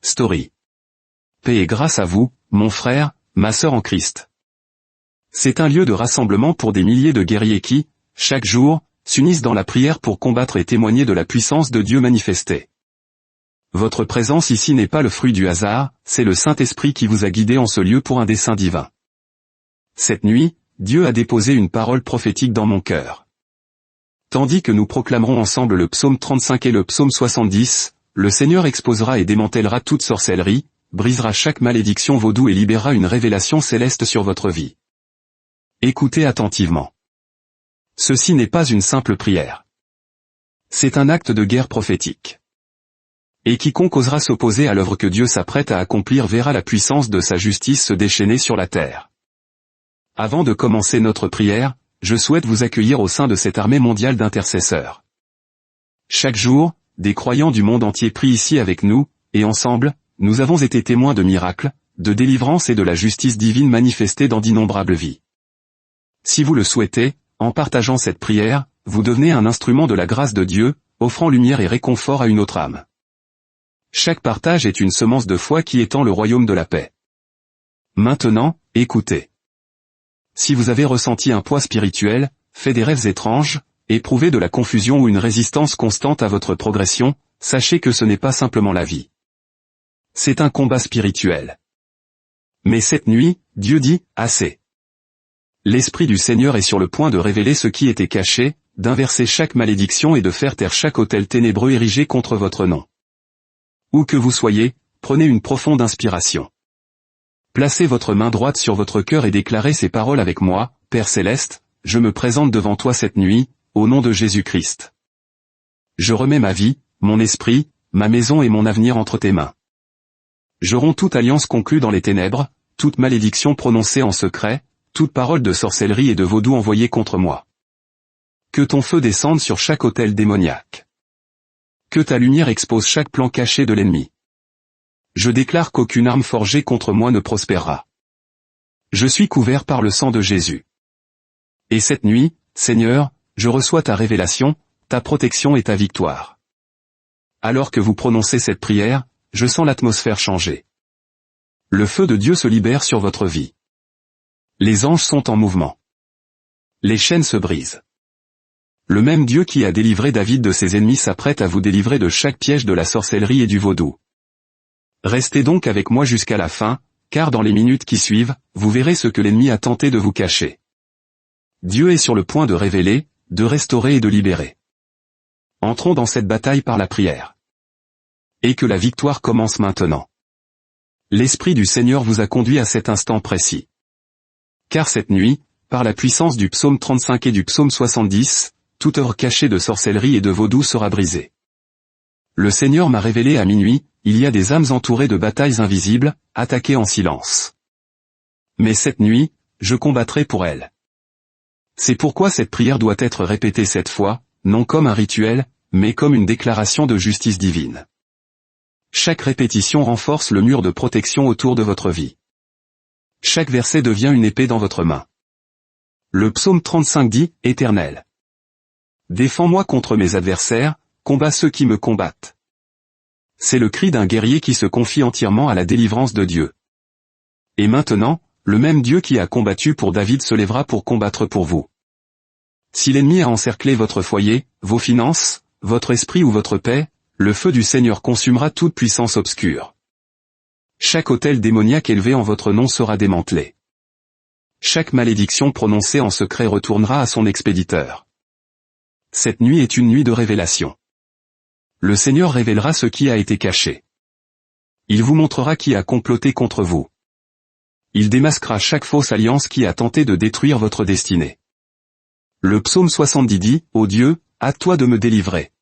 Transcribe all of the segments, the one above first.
Story. Paix et grâce à vous, mon frère, ma sœur en Christ. C'est un lieu de rassemblement pour des milliers de guerriers qui, chaque jour, s'unissent dans la prière pour combattre et témoigner de la puissance de Dieu manifestée. Votre présence ici n'est pas le fruit du hasard, c'est le Saint-Esprit qui vous a guidé en ce lieu pour un dessein divin. Cette nuit, Dieu a déposé une parole prophétique dans mon cœur. Tandis que nous proclamerons ensemble le psaume 35 et le psaume 70, le Seigneur exposera et démantèlera toute sorcellerie, brisera chaque malédiction vaudou et libérera une révélation céleste sur votre vie. Écoutez attentivement. Ceci n'est pas une simple prière. C'est un acte de guerre prophétique. Et quiconque osera s'opposer à l'œuvre que Dieu s'apprête à accomplir verra la puissance de sa justice se déchaîner sur la terre. Avant de commencer notre prière, je souhaite vous accueillir au sein de cette armée mondiale d'intercesseurs. Chaque jour, des croyants du monde entier prient ici avec nous, et ensemble, nous avons été témoins de miracles, de délivrance et de la justice divine manifestée dans d'innombrables vies. Si vous le souhaitez, en partageant cette prière, vous devenez un instrument de la grâce de Dieu, offrant lumière et réconfort à une autre âme. Chaque partage est une semence de foi qui étend le royaume de la paix. Maintenant, écoutez. Si vous avez ressenti un poids spirituel, fait des rêves étranges, éprouvé de la confusion ou une résistance constante à votre progression, sachez que ce n'est pas simplement la vie. C'est un combat spirituel. Mais cette nuit, Dieu dit, assez. L'Esprit du Seigneur est sur le point de révéler ce qui était caché, d'inverser chaque malédiction et de faire taire chaque autel ténébreux érigé contre votre nom. Où que vous soyez, prenez une profonde inspiration. Placez votre main droite sur votre cœur et déclarez ces paroles avec moi, Père Céleste, je me présente devant toi cette nuit, au nom de Jésus-Christ. Je remets ma vie, mon esprit, ma maison et mon avenir entre tes mains. Je romps toute alliance conclue dans les ténèbres, toute malédiction prononcée en secret, toute parole de sorcellerie et de vaudou envoyée contre moi. Que ton feu descende sur chaque autel démoniaque. Que ta lumière expose chaque plan caché de l'ennemi. Je déclare qu'aucune arme forgée contre moi ne prospérera. Je suis couvert par le sang de Jésus. Et cette nuit, Seigneur, je reçois ta révélation, ta protection et ta victoire. Alors que vous prononcez cette prière, je sens l'atmosphère changer. Le feu de Dieu se libère sur votre vie. Les anges sont en mouvement. Les chaînes se brisent. Le même Dieu qui a délivré David de ses ennemis s'apprête à vous délivrer de chaque piège de la sorcellerie et du vaudou. Restez donc avec moi jusqu'à la fin, car dans les minutes qui suivent, vous verrez ce que l'ennemi a tenté de vous cacher. Dieu est sur le point de révéler, de restaurer et de libérer. Entrons dans cette bataille par la prière. Et que la victoire commence maintenant. L'Esprit du Seigneur vous a conduit à cet instant précis. Car cette nuit, par la puissance du psaume 35 et du psaume 70, toute œuvre cachée de sorcellerie et de vaudou sera brisée. Le Seigneur m'a révélé à minuit, il y a des âmes entourées de batailles invisibles, attaquées en silence. Mais cette nuit, je combattrai pour elles. C'est pourquoi cette prière doit être répétée cette fois, non comme un rituel, mais comme une déclaration de justice divine. Chaque répétition renforce le mur de protection autour de votre vie. Chaque verset devient une épée dans votre main. Le psaume 35 dit, « Éternel. Défends-moi contre mes adversaires, combats ceux qui me combattent. » C'est le cri d'un guerrier qui se confie entièrement à la délivrance de Dieu. Et maintenant, le même Dieu qui a combattu pour David se lèvera pour combattre pour vous. Si l'ennemi a encerclé votre foyer, vos finances, votre esprit ou votre paix, le feu du Seigneur consumera toute puissance obscure. Chaque autel démoniaque élevé en votre nom sera démantelé. Chaque malédiction prononcée en secret retournera à son expéditeur. Cette nuit est une nuit de révélation. Le Seigneur révélera ce qui a été caché. Il vous montrera qui a comploté contre vous. Il démasquera chaque fausse alliance qui a tenté de détruire votre destinée. Le psaume 70 dit, « Ô Dieu, à toi de me délivrer.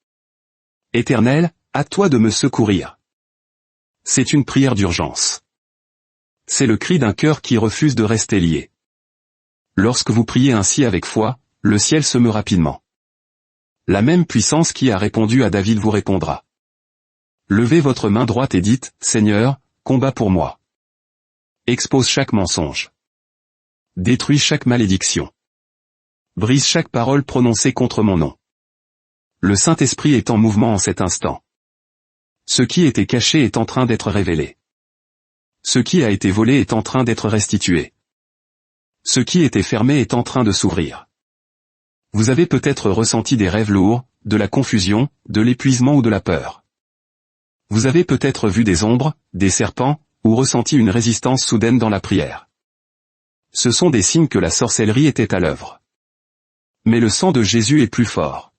Éternel, à toi de me secourir. » C'est une prière d'urgence. C'est le cri d'un cœur qui refuse de rester lié. Lorsque vous priez ainsi avec foi, le ciel se meut rapidement. La même puissance qui a répondu à David vous répondra. Levez votre main droite et dites, « Seigneur, combat pour moi. » Expose chaque mensonge. Détruis chaque malédiction. Brise chaque parole prononcée contre mon nom. Le Saint-Esprit est en mouvement en cet instant. Ce qui était caché est en train d'être révélé. Ce qui a été volé est en train d'être restitué. Ce qui était fermé est en train de s'ouvrir. Vous avez peut-être ressenti des rêves lourds, de la confusion, de l'épuisement ou de la peur. Vous avez peut-être vu des ombres, des serpents, ou ressenti une résistance soudaine dans la prière. Ce sont des signes que la sorcellerie était à l'œuvre. Mais le sang de Jésus est plus fort.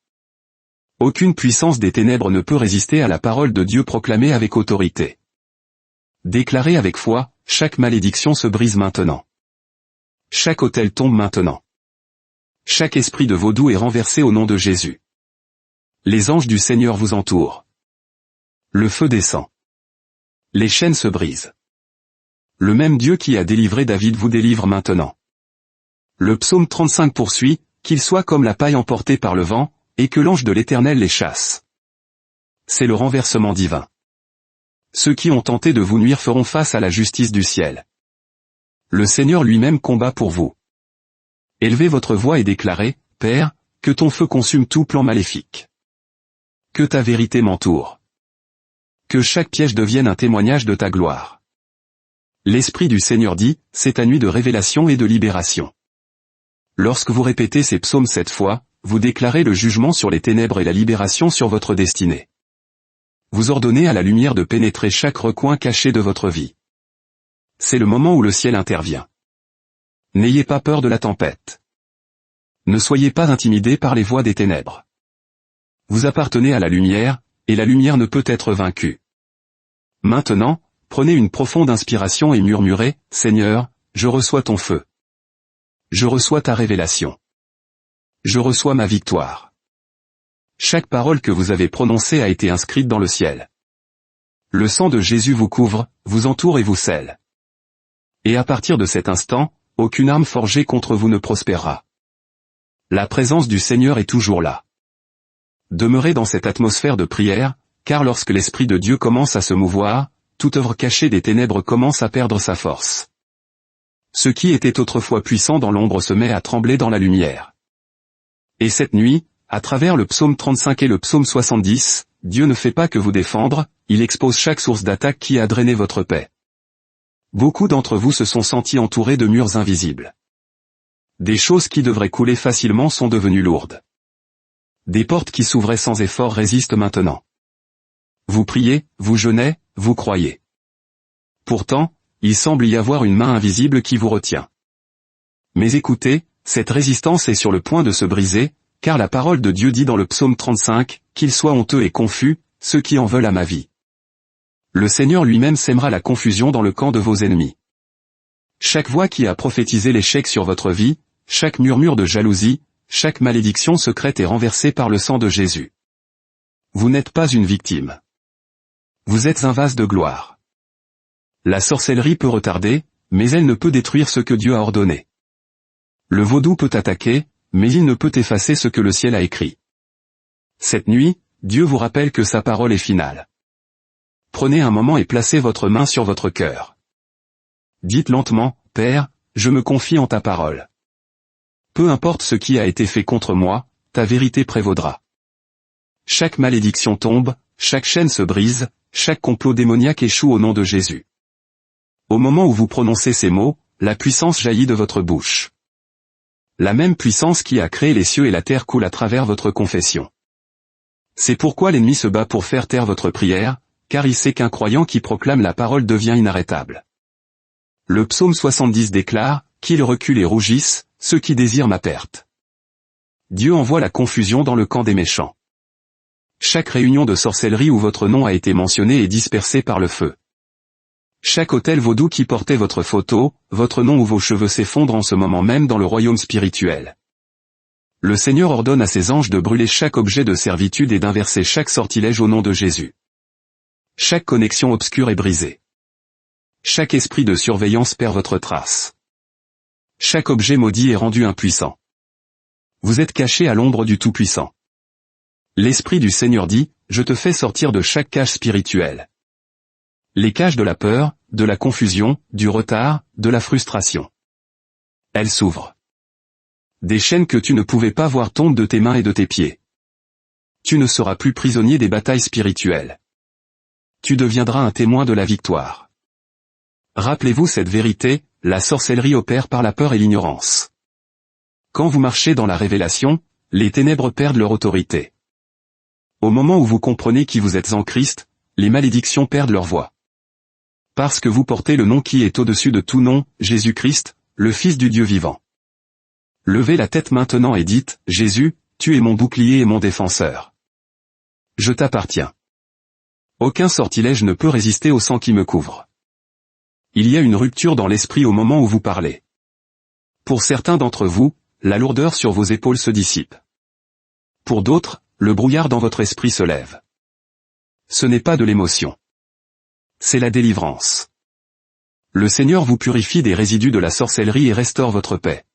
Aucune puissance des ténèbres ne peut résister à la parole de Dieu proclamée avec autorité. Déclarée avec foi, chaque malédiction se brise maintenant. Chaque autel tombe maintenant. Chaque esprit de vaudou est renversé au nom de Jésus. Les anges du Seigneur vous entourent. Le feu descend. Les chaînes se brisent. Le même Dieu qui a délivré David vous délivre maintenant. Le psaume 35 poursuit, qu'ils soient comme la paille emportée par le vent, et que l'ange de l'Éternel les chasse. C'est le renversement divin. Ceux qui ont tenté de vous nuire feront face à la justice du ciel. Le Seigneur lui-même combat pour vous. Élevez votre voix et déclarez, Père, que ton feu consume tout plan maléfique. Que ta vérité m'entoure. Que chaque piège devienne un témoignage de ta gloire. L'Esprit du Seigneur dit, c'est ta nuit de révélation et de libération. Lorsque vous répétez ces psaumes 7 fois, vous déclarez le jugement sur les ténèbres et la libération sur votre destinée. Vous ordonnez à la lumière de pénétrer chaque recoin caché de votre vie. C'est le moment où le ciel intervient. N'ayez pas peur de la tempête. Ne soyez pas intimidés par les voix des ténèbres. Vous appartenez à la lumière, et la lumière ne peut être vaincue. Maintenant, prenez une profonde inspiration et murmurez, Seigneur, je reçois ton feu. Je reçois ta révélation. Je reçois ma victoire. Chaque parole que vous avez prononcée a été inscrite dans le ciel. Le sang de Jésus vous couvre, vous entoure et vous scelle. Et à partir de cet instant, aucune arme forgée contre vous ne prospérera. La présence du Seigneur est toujours là. Demeurez dans cette atmosphère de prière, car lorsque l'Esprit de Dieu commence à se mouvoir, toute œuvre cachée des ténèbres commence à perdre sa force. Ce qui était autrefois puissant dans l'ombre se met à trembler dans la lumière. Et cette nuit, à travers le psaume 35 et le psaume 70, Dieu ne fait pas que vous défendre, il expose chaque source d'attaque qui a drainé votre paix. Beaucoup d'entre vous se sont sentis entourés de murs invisibles. Des choses qui devraient couler facilement sont devenues lourdes. Des portes qui s'ouvraient sans effort résistent maintenant. Vous priez, vous jeûnez, vous croyez. Pourtant, il semble y avoir une main invisible qui vous retient. Mais écoutez, cette résistance est sur le point de se briser, car la parole de Dieu dit dans le psaume 35, qu'ils soient honteux et confus, ceux qui en veulent à ma vie. Le Seigneur lui-même sèmera la confusion dans le camp de vos ennemis. Chaque voix qui a prophétisé l'échec sur votre vie, chaque murmure de jalousie, chaque malédiction secrète est renversée par le sang de Jésus. Vous n'êtes pas une victime. Vous êtes un vase de gloire. La sorcellerie peut retarder, mais elle ne peut détruire ce que Dieu a ordonné. Le vaudou peut attaquer, mais il ne peut effacer ce que le ciel a écrit. Cette nuit, Dieu vous rappelle que sa parole est finale. Prenez un moment et placez votre main sur votre cœur. Dites lentement, Père, je me confie en ta parole. Peu importe ce qui a été fait contre moi, ta vérité prévaudra. Chaque malédiction tombe, chaque chaîne se brise, chaque complot démoniaque échoue au nom de Jésus. Au moment où vous prononcez ces mots, la puissance jaillit de votre bouche. La même puissance qui a créé les cieux et la terre coule à travers votre confession. C'est pourquoi l'ennemi se bat pour faire taire votre prière, car il sait qu'un croyant qui proclame la parole devient inarrêtable. Le psaume 70 déclare, qu'ils reculent et rougissent, ceux qui désirent ma perte. Dieu envoie la confusion dans le camp des méchants. Chaque réunion de sorcellerie où votre nom a été mentionné est dispersée par le feu. Chaque autel vaudou qui portait votre photo, votre nom ou vos cheveux s'effondre en ce moment même dans le royaume spirituel. Le Seigneur ordonne à ses anges de brûler chaque objet de servitude et d'inverser chaque sortilège au nom de Jésus. Chaque connexion obscure est brisée. Chaque esprit de surveillance perd votre trace. Chaque objet maudit est rendu impuissant. Vous êtes caché à l'ombre du Tout-Puissant. L'Esprit du Seigneur dit, je te fais sortir de chaque cage spirituelle. Les cages de la peur, de la confusion, du retard, de la frustration. Elles s'ouvrent. Des chaînes que tu ne pouvais pas voir tombent de tes mains et de tes pieds. Tu ne seras plus prisonnier des batailles spirituelles. tu deviendras un témoin de la victoire. Rappelez-vous cette vérité, la sorcellerie opère par la peur et l'ignorance. Quand vous marchez dans la révélation, les ténèbres perdent leur autorité. Au moment où vous comprenez qui vous êtes en Christ, les malédictions perdent leur voix. Parce que vous portez le nom qui est au-dessus de tout nom, Jésus-Christ, le Fils du Dieu vivant. Levez la tête maintenant et dites, Jésus, tu es mon bouclier et mon défenseur. Je t'appartiens. Aucun sortilège ne peut résister au sang qui me couvre. Il y a une rupture dans l'esprit au moment où vous parlez. Pour certains d'entre vous, la lourdeur sur vos épaules se dissipe. Pour d'autres, le brouillard dans votre esprit se lève. Ce n'est pas de l'émotion. C'est la délivrance. Le Seigneur vous purifie des résidus de la sorcellerie et restaure votre paix.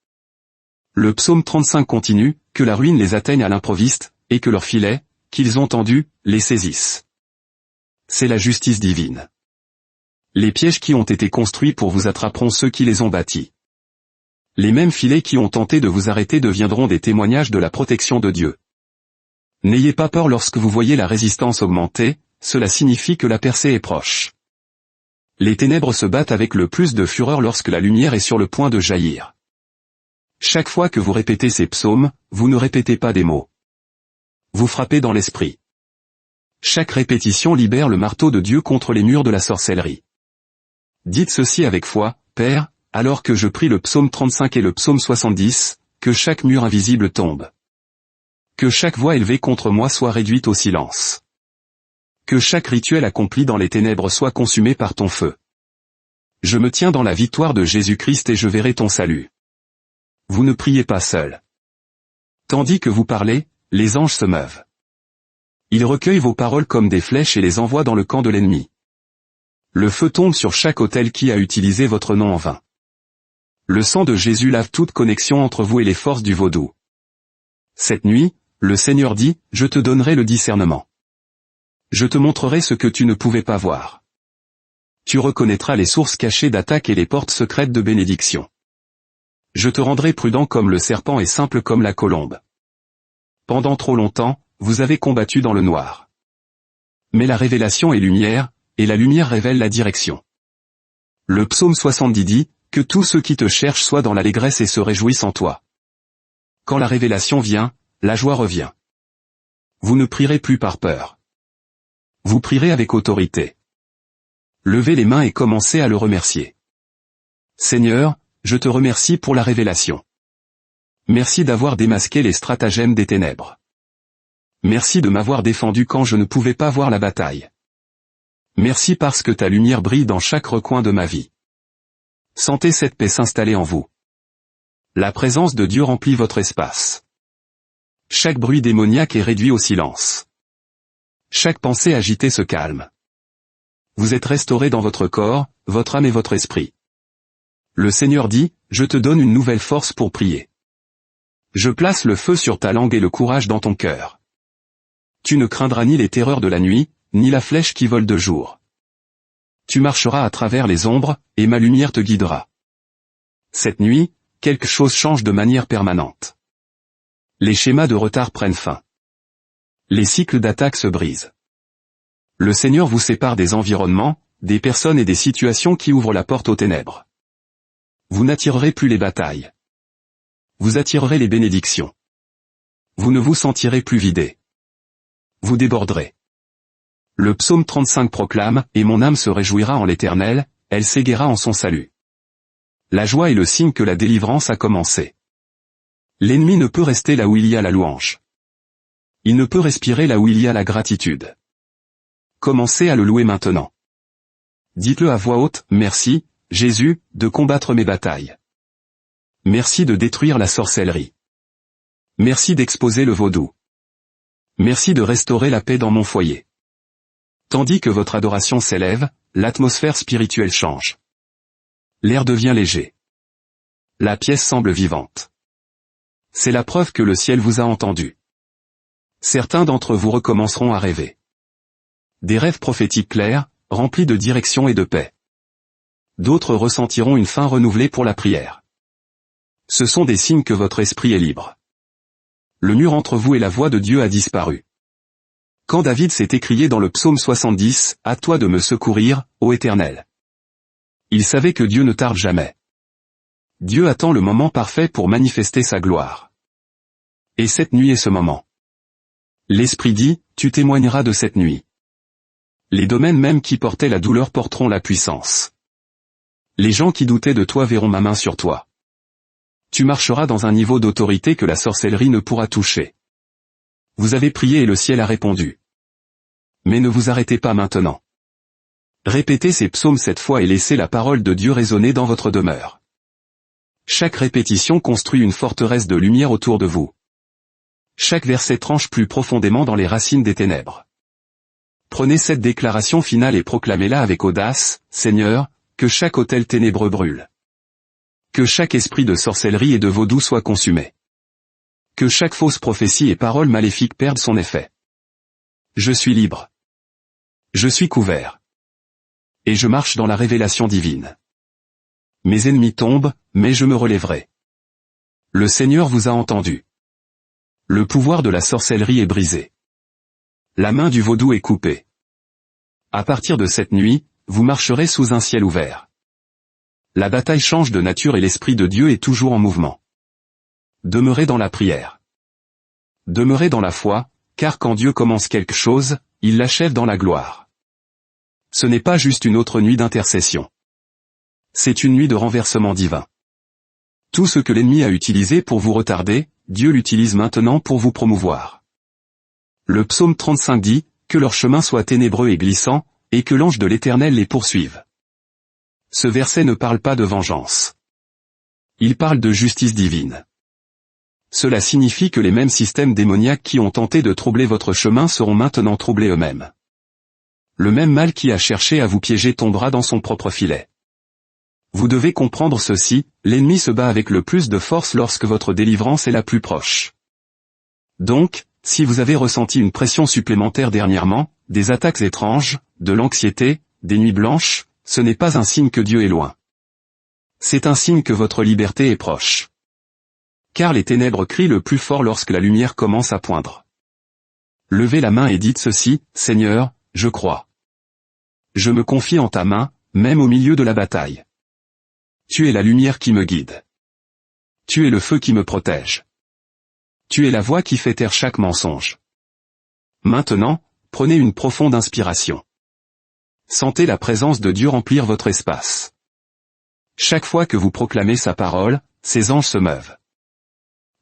Le psaume 35 continue, que la ruine les atteigne à l'improviste, et que leurs filets, qu'ils ont tendus, les saisissent. C'est la justice divine. Les pièges qui ont été construits pour vous attraperont ceux qui les ont bâtis. Les mêmes filets qui ont tenté de vous arrêter deviendront des témoignages de la protection de Dieu. N'ayez pas peur lorsque vous voyez la résistance augmenter, cela signifie que la percée est proche. Les ténèbres se battent avec le plus de fureur lorsque la lumière est sur le point de jaillir. Chaque fois que vous répétez ces psaumes, vous ne répétez pas des mots. Vous frappez dans l'esprit. Chaque répétition libère le marteau de Dieu contre les murs de la sorcellerie. Dites ceci avec foi, Père, alors que je prie le psaume 35 et le psaume 70, que chaque mur invisible tombe. Que chaque voix élevée contre moi soit réduite au silence. Que chaque rituel accompli dans les ténèbres soit consumé par ton feu. Je me tiens dans la victoire de Jésus-Christ et je verrai ton salut. Vous ne priez pas seul. Tandis que vous parlez, les anges se meuvent. Ils recueillent vos paroles comme des flèches et les envoient dans le camp de l'ennemi. Le feu tombe sur chaque autel qui a utilisé votre nom en vain. Le sang de Jésus lave toute connexion entre vous et les forces du vaudou. Cette nuit, le Seigneur dit, je te donnerai le discernement. Je te montrerai ce que tu ne pouvais pas voir. Tu reconnaîtras les sources cachées d'attaque et les portes secrètes de bénédiction. Je te rendrai prudent comme le serpent et simple comme la colombe. Pendant trop longtemps, vous avez combattu dans le noir. Mais la révélation est lumière, et la lumière révèle la direction. Le psaume 70 dit, que tous ceux qui te cherchent soient dans l'allégresse et se réjouissent en toi. Quand la révélation vient, la joie revient. Vous ne prierez plus par peur. Vous prierez avec autorité. Levez les mains et commencez à le remercier. Seigneur, je te remercie pour la révélation. Merci d'avoir démasqué les stratagèmes des ténèbres. Merci de m'avoir défendu quand je ne pouvais pas voir la bataille. Merci parce que ta lumière brille dans chaque recoin de ma vie. Sentez cette paix s'installer en vous. La présence de Dieu remplit votre espace. Chaque bruit démoniaque est réduit au silence. Chaque pensée agitée se calme. Vous êtes restauré dans votre corps, votre âme et votre esprit. Le Seigneur dit, je te donne une nouvelle force pour prier. Je place le feu sur ta langue et le courage dans ton cœur. Tu ne craindras ni les terreurs de la nuit, ni la flèche qui vole de jour. Tu marcheras à travers les ombres, et ma lumière te guidera. Cette nuit, quelque chose change de manière permanente. Les schémas de retard prennent fin. Les cycles d'attaque se brisent. Le Seigneur vous sépare des environnements, des personnes et des situations qui ouvrent la porte aux ténèbres. Vous n'attirerez plus les batailles. Vous attirerez les bénédictions. Vous ne vous sentirez plus vidé. Vous déborderez. Le psaume 35 proclame, et mon âme se réjouira en l'Éternel, elle s'égaiera en son salut. La joie est le signe que la délivrance a commencé. L'ennemi ne peut rester là où il y a la louange. Il ne peut respirer là où il y a la gratitude. Commencez à le louer maintenant. Dites-le à voix haute, merci, Jésus, de combattre mes batailles. Merci de détruire la sorcellerie. Merci d'exposer le vaudou. Merci de restaurer la paix dans mon foyer. Tandis que votre adoration s'élève, l'atmosphère spirituelle change. L'air devient léger. La pièce semble vivante. C'est la preuve que le ciel vous a entendu. Certains d'entre vous recommenceront à rêver. Des rêves prophétiques clairs, remplis de direction et de paix. D'autres ressentiront une faim renouvelée pour la prière. Ce sont des signes que votre esprit est libre. Le mur entre vous et la voix de Dieu a disparu. Quand David s'est écrié dans le psaume 70, « À toi de me secourir, ô Éternel ». Il savait que Dieu ne tarde jamais. Dieu attend le moment parfait pour manifester sa gloire. Et cette nuit est ce moment. L'Esprit dit, tu témoigneras de cette nuit. Les domaines même qui portaient la douleur porteront la puissance. Les gens qui doutaient de toi verront ma main sur toi. Tu marcheras dans un niveau d'autorité que la sorcellerie ne pourra toucher. Vous avez prié et le ciel a répondu. Mais ne vous arrêtez pas maintenant. Répétez ces psaumes 7 fois et laissez la parole de Dieu résonner dans votre demeure. Chaque répétition construit une forteresse de lumière autour de vous. Chaque verset tranche plus profondément dans les racines des ténèbres. Prenez cette déclaration finale et proclamez-la avec audace, Seigneur, que chaque autel ténébreux brûle. Que chaque esprit de sorcellerie et de vaudou soit consumé. Que chaque fausse prophétie et parole maléfique perde son effet. Je suis libre. Je suis couvert. Et je marche dans la révélation divine. Mes ennemis tombent, mais je me relèverai. Le Seigneur vous a entendu. Le pouvoir de la sorcellerie est brisé. La main du vaudou est coupée. À partir de cette nuit, vous marcherez sous un ciel ouvert. La bataille change de nature et l'Esprit de Dieu est toujours en mouvement. Demeurez dans la prière. Demeurez dans la foi, car quand Dieu commence quelque chose, il l'achève dans la gloire. Ce n'est pas juste une autre nuit d'intercession. C'est une nuit de renversement divin. Tout ce que l'ennemi a utilisé pour vous retarder, Dieu l'utilise maintenant pour vous promouvoir. Le psaume 35 dit, que leur chemin soit ténébreux et glissant, et que l'ange de l'Éternel les poursuive. Ce verset ne parle pas de vengeance. Il parle de justice divine. Cela signifie que les mêmes systèmes démoniaques qui ont tenté de troubler votre chemin seront maintenant troublés eux-mêmes. Le même mal qui a cherché à vous piéger tombera dans son propre filet. Vous devez comprendre ceci, l'ennemi se bat avec le plus de force lorsque votre délivrance est la plus proche. Donc, si vous avez ressenti une pression supplémentaire dernièrement, des attaques étranges, de l'anxiété, des nuits blanches, ce n'est pas un signe que Dieu est loin. C'est un signe que votre liberté est proche. Car les ténèbres crient le plus fort lorsque la lumière commence à poindre. Levez la main et dites ceci, Seigneur, je crois. Je me confie en ta main, même au milieu de la bataille. Tu es la lumière qui me guide. Tu es le feu qui me protège. Tu es la voix qui fait taire chaque mensonge. Maintenant, prenez une profonde inspiration. Sentez la présence de Dieu remplir votre espace. Chaque fois que vous proclamez sa parole, ses anges se meuvent.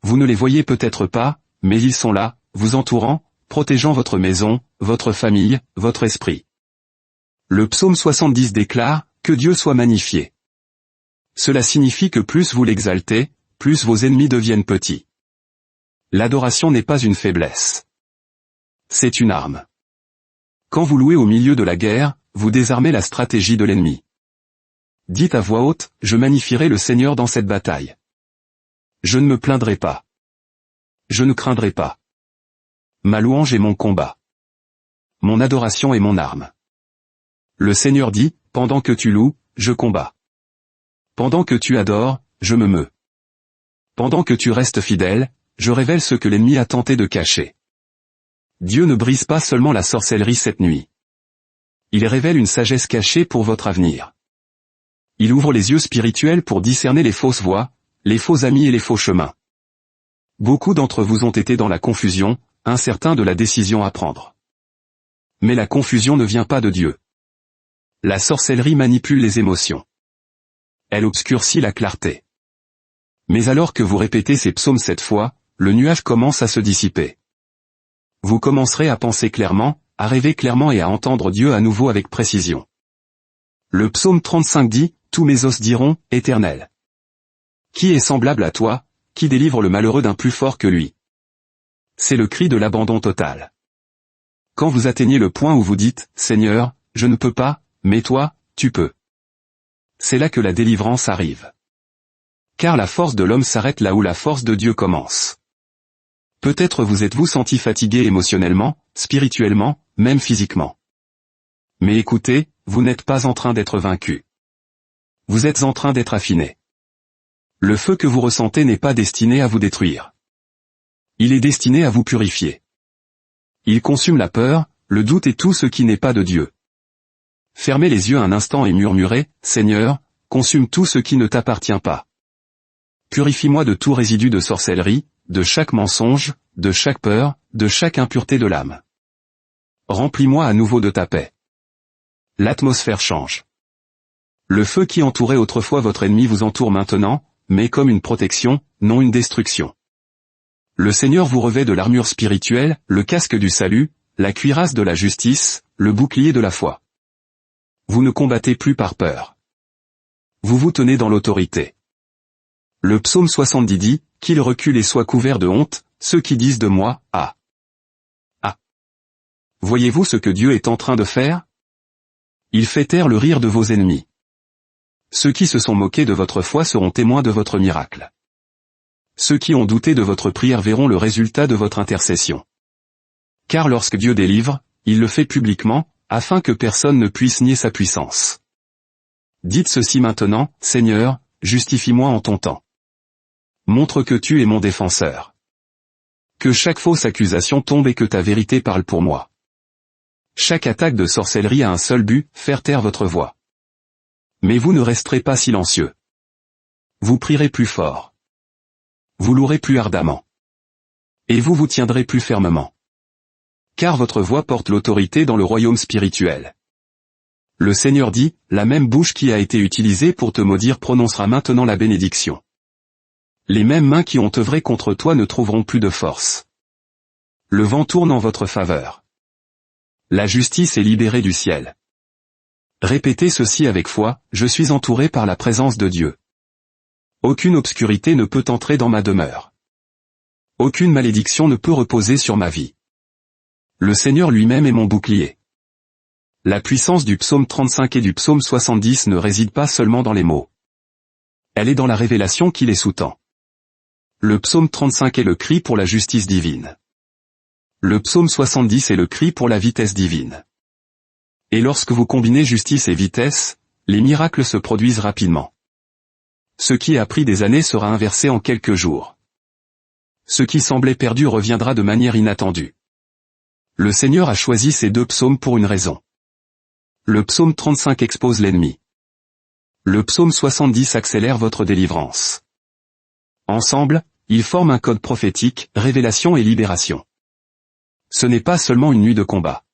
Vous ne les voyez peut-être pas, mais ils sont là, vous entourant, protégeant votre maison, votre famille, votre esprit. Le psaume 70 déclare, que Dieu soit magnifié. Cela signifie que plus vous l'exaltez, plus vos ennemis deviennent petits. L'adoration n'est pas une faiblesse. C'est une arme. Quand vous louez au milieu de la guerre, vous désarmez la stratégie de l'ennemi. Dites à voix haute, je magnifierai le Seigneur dans cette bataille. Je ne me plaindrai pas. Je ne craindrai pas. Ma louange est mon combat. Mon adoration est mon arme. Le Seigneur dit, pendant que tu loues, je combats. Pendant que tu adores, je me meus. Pendant que tu restes fidèle, je révèle ce que l'ennemi a tenté de cacher. Dieu ne brise pas seulement la sorcellerie cette nuit. Il révèle une sagesse cachée pour votre avenir. Il ouvre les yeux spirituels pour discerner les fausses voies, les faux amis et les faux chemins. Beaucoup d'entre vous ont été dans la confusion, incertains de la décision à prendre. Mais la confusion ne vient pas de Dieu. La sorcellerie manipule les émotions. Elle obscurcit la clarté. Mais alors que vous répétez ces psaumes 7 fois, le nuage commence à se dissiper. Vous commencerez à penser clairement, à rêver clairement et à entendre Dieu à nouveau avec précision. Le psaume 35 dit, tous mes os diront, Éternel. Qui est semblable à toi, qui délivre le malheureux d'un plus fort que lui? C'est le cri de l'abandon total. Quand vous atteignez le point où vous dites, Seigneur, je ne peux pas, mais toi, tu peux. C'est là que la délivrance arrive. Car la force de l'homme s'arrête là où la force de Dieu commence. Peut-être vous êtes-vous senti fatigué émotionnellement, spirituellement, même physiquement. Mais écoutez, vous n'êtes pas en train d'être vaincu. Vous êtes en train d'être affiné. Le feu que vous ressentez n'est pas destiné à vous détruire. Il est destiné à vous purifier. Il consume la peur, le doute et tout ce qui n'est pas de Dieu. Fermez les yeux un instant et murmurez, Seigneur, consume tout ce qui ne t'appartient pas. Purifie-moi de tout résidu de sorcellerie, de chaque mensonge, de chaque peur, de chaque impureté de l'âme. Remplis-moi à nouveau de ta paix. L'atmosphère change. Le feu qui entourait autrefois votre ennemi vous entoure maintenant, mais comme une protection, non une destruction. Le Seigneur vous revêt de l'armure spirituelle, le casque du salut, la cuirasse de la justice, le bouclier de la foi. Vous ne combattez plus par peur. Vous vous tenez dans l'autorité. Le psaume 70 dit, qu'ils reculent et soient couverts de honte, ceux qui disent de moi, ah. Ah. Voyez-vous ce que Dieu est en train de faire? Il fait taire le rire de vos ennemis. Ceux qui se sont moqués de votre foi seront témoins de votre miracle. Ceux qui ont douté de votre prière verront le résultat de votre intercession. Car lorsque Dieu délivre, il le fait publiquement, afin que personne ne puisse nier sa puissance. Dites ceci maintenant, Seigneur, justifie-moi en ton temps. Montre que tu es mon défenseur. Que chaque fausse accusation tombe et que ta vérité parle pour moi. Chaque attaque de sorcellerie a un seul but, faire taire votre voix. Mais vous ne resterez pas silencieux. Vous prierez plus fort. Vous louerez plus ardemment. Et vous vous tiendrez plus fermement. Car votre voix porte l'autorité dans le royaume spirituel. Le Seigneur dit, la même bouche qui a été utilisée pour te maudire prononcera maintenant la bénédiction. Les mêmes mains qui ont œuvré contre toi ne trouveront plus de force. Le vent tourne en votre faveur. La justice est libérée du ciel. Répétez ceci avec foi, je suis entouré par la présence de Dieu. Aucune obscurité ne peut entrer dans ma demeure. Aucune malédiction ne peut reposer sur ma vie. Le Seigneur lui-même est mon bouclier. La puissance du psaume 35 et du psaume 70 ne réside pas seulement dans les mots. Elle est dans la révélation qui les sous-tend. Le psaume 35 est le cri pour la justice divine. Le psaume 70 est le cri pour la vitesse divine. Et lorsque vous combinez justice et vitesse, les miracles se produisent rapidement. Ce qui a pris des années sera inversé en quelques jours. Ce qui semblait perdu reviendra de manière inattendue. Le Seigneur a choisi ces deux psaumes pour une raison. Le psaume 35 expose l'ennemi. Le psaume 70 accélère votre délivrance. Ensemble, ils forment un code prophétique, révélation et libération. Ce n'est pas seulement une nuit de combat.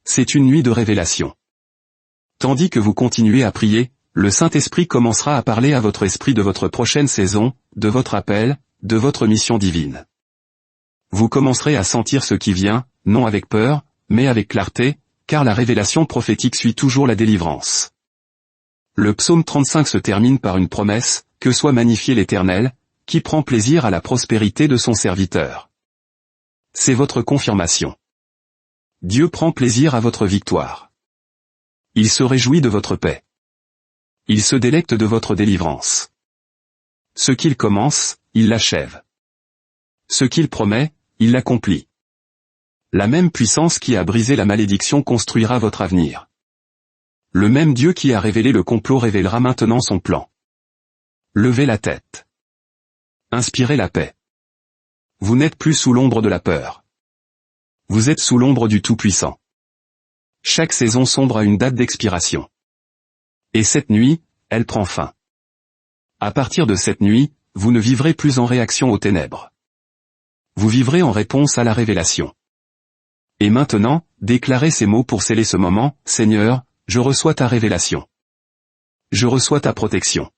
C'est une nuit de révélation. Tandis que vous continuez à prier, le Saint-Esprit commencera à parler à votre esprit de votre prochaine saison, de votre appel, de votre mission divine. Vous commencerez à sentir ce qui vient, non avec peur, mais avec clarté, car la révélation prophétique suit toujours la délivrance. Le psaume 35 se termine par une promesse, que soit magnifié l'Éternel, qui prend plaisir à la prospérité de son serviteur. C'est votre confirmation. Dieu prend plaisir à votre victoire. Il se réjouit de votre paix. Il se délecte de votre délivrance. Ce qu'il commence, il l'achève. Ce qu'il promet, il l'accomplit. La même puissance qui a brisé la malédiction construira votre avenir. Le même Dieu qui a révélé le complot révélera maintenant son plan. Levez la tête. Inspirez la paix. Vous n'êtes plus sous l'ombre de la peur. Vous êtes sous l'ombre du Tout-Puissant. Chaque saison sombre a une date d'expiration. Et cette nuit, elle prend fin. À partir de cette nuit, vous ne vivrez plus en réaction aux ténèbres. Vous vivrez en réponse à la révélation. Et maintenant, déclarez ces mots pour sceller ce moment, Seigneur, je reçois ta révélation. Je reçois ta protection.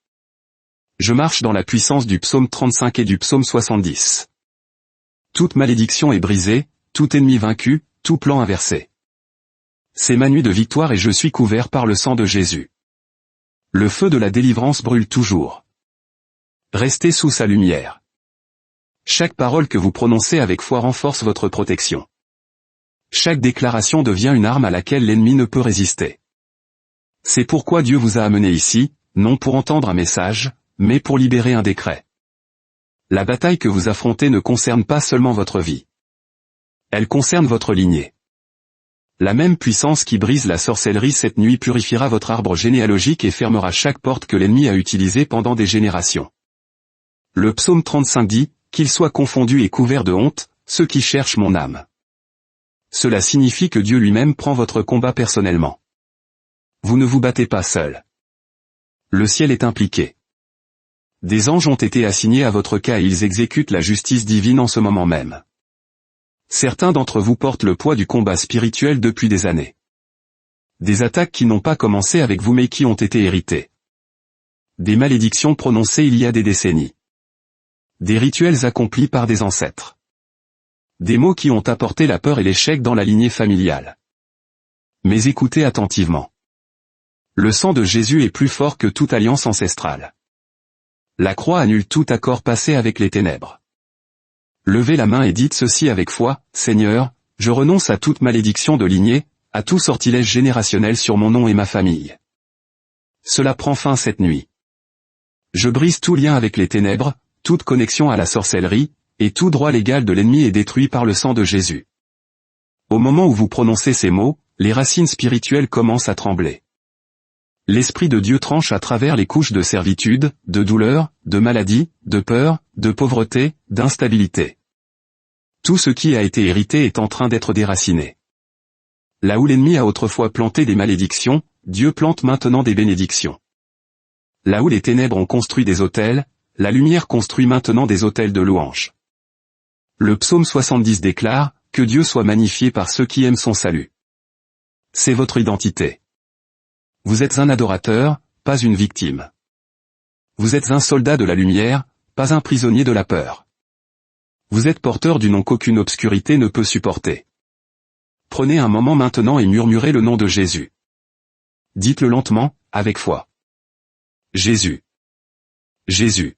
Je marche dans la puissance du psaume 35 et du psaume 70. Toute malédiction est brisée, tout ennemi vaincu, tout plan inversé. C'est ma nuit de victoire et je suis couvert par le sang de Jésus. Le feu de la délivrance brûle toujours. Restez sous sa lumière. Chaque parole que vous prononcez avec foi renforce votre protection. Chaque déclaration devient une arme à laquelle l'ennemi ne peut résister. C'est pourquoi Dieu vous a amené ici, non pour entendre un message, mais pour libérer un décret. La bataille que vous affrontez ne concerne pas seulement votre vie. Elle concerne votre lignée. La même puissance qui brise la sorcellerie cette nuit purifiera votre arbre généalogique et fermera chaque porte que l'ennemi a utilisée pendant des générations. Le psaume 35 dit, « Qu'ils soient confondus et couverts de honte, ceux qui cherchent mon âme. Cela signifie que Dieu lui-même prend votre combat personnellement. Vous ne vous battez pas seul. Le ciel est impliqué. Des anges ont été assignés à votre cas et ils exécutent la justice divine en ce moment même. Certains d'entre vous portent le poids du combat spirituel depuis des années. Des attaques qui n'ont pas commencé avec vous mais qui ont été héritées. Des malédictions prononcées il y a des décennies. Des rituels accomplis par des ancêtres. Des mots qui ont apporté la peur et l'échec dans la lignée familiale. Mais écoutez attentivement. Le sang de Jésus est plus fort que toute alliance ancestrale. La croix annule tout accord passé avec les ténèbres. Levez la main et dites ceci avec foi, Seigneur, je renonce à toute malédiction de lignée, à tout sortilège générationnel sur mon nom et ma famille. Cela prend fin cette nuit. Je brise tout lien avec les ténèbres, toute connexion à la sorcellerie, et tout droit légal de l'ennemi est détruit par le sang de Jésus. Au moment où vous prononcez ces mots, les racines spirituelles commencent à trembler. L'Esprit de Dieu tranche à travers les couches de servitude, de douleur, de maladie, de peur, de pauvreté, d'instabilité. Tout ce qui a été hérité est en train d'être déraciné. Là où l'ennemi a autrefois planté des malédictions, Dieu plante maintenant des bénédictions. Là où les ténèbres ont construit des autels, la lumière construit maintenant des autels de louange. Le psaume 70 déclare, « Que Dieu soit magnifié par ceux qui aiment son salut ». C'est votre identité. Vous êtes un adorateur, pas une victime. Vous êtes un soldat de la lumière, pas un prisonnier de la peur. Vous êtes porteur du nom qu'aucune obscurité ne peut supporter. Prenez un moment maintenant et murmurez le nom de Jésus. Dites-le lentement, avec foi. Jésus. Jésus.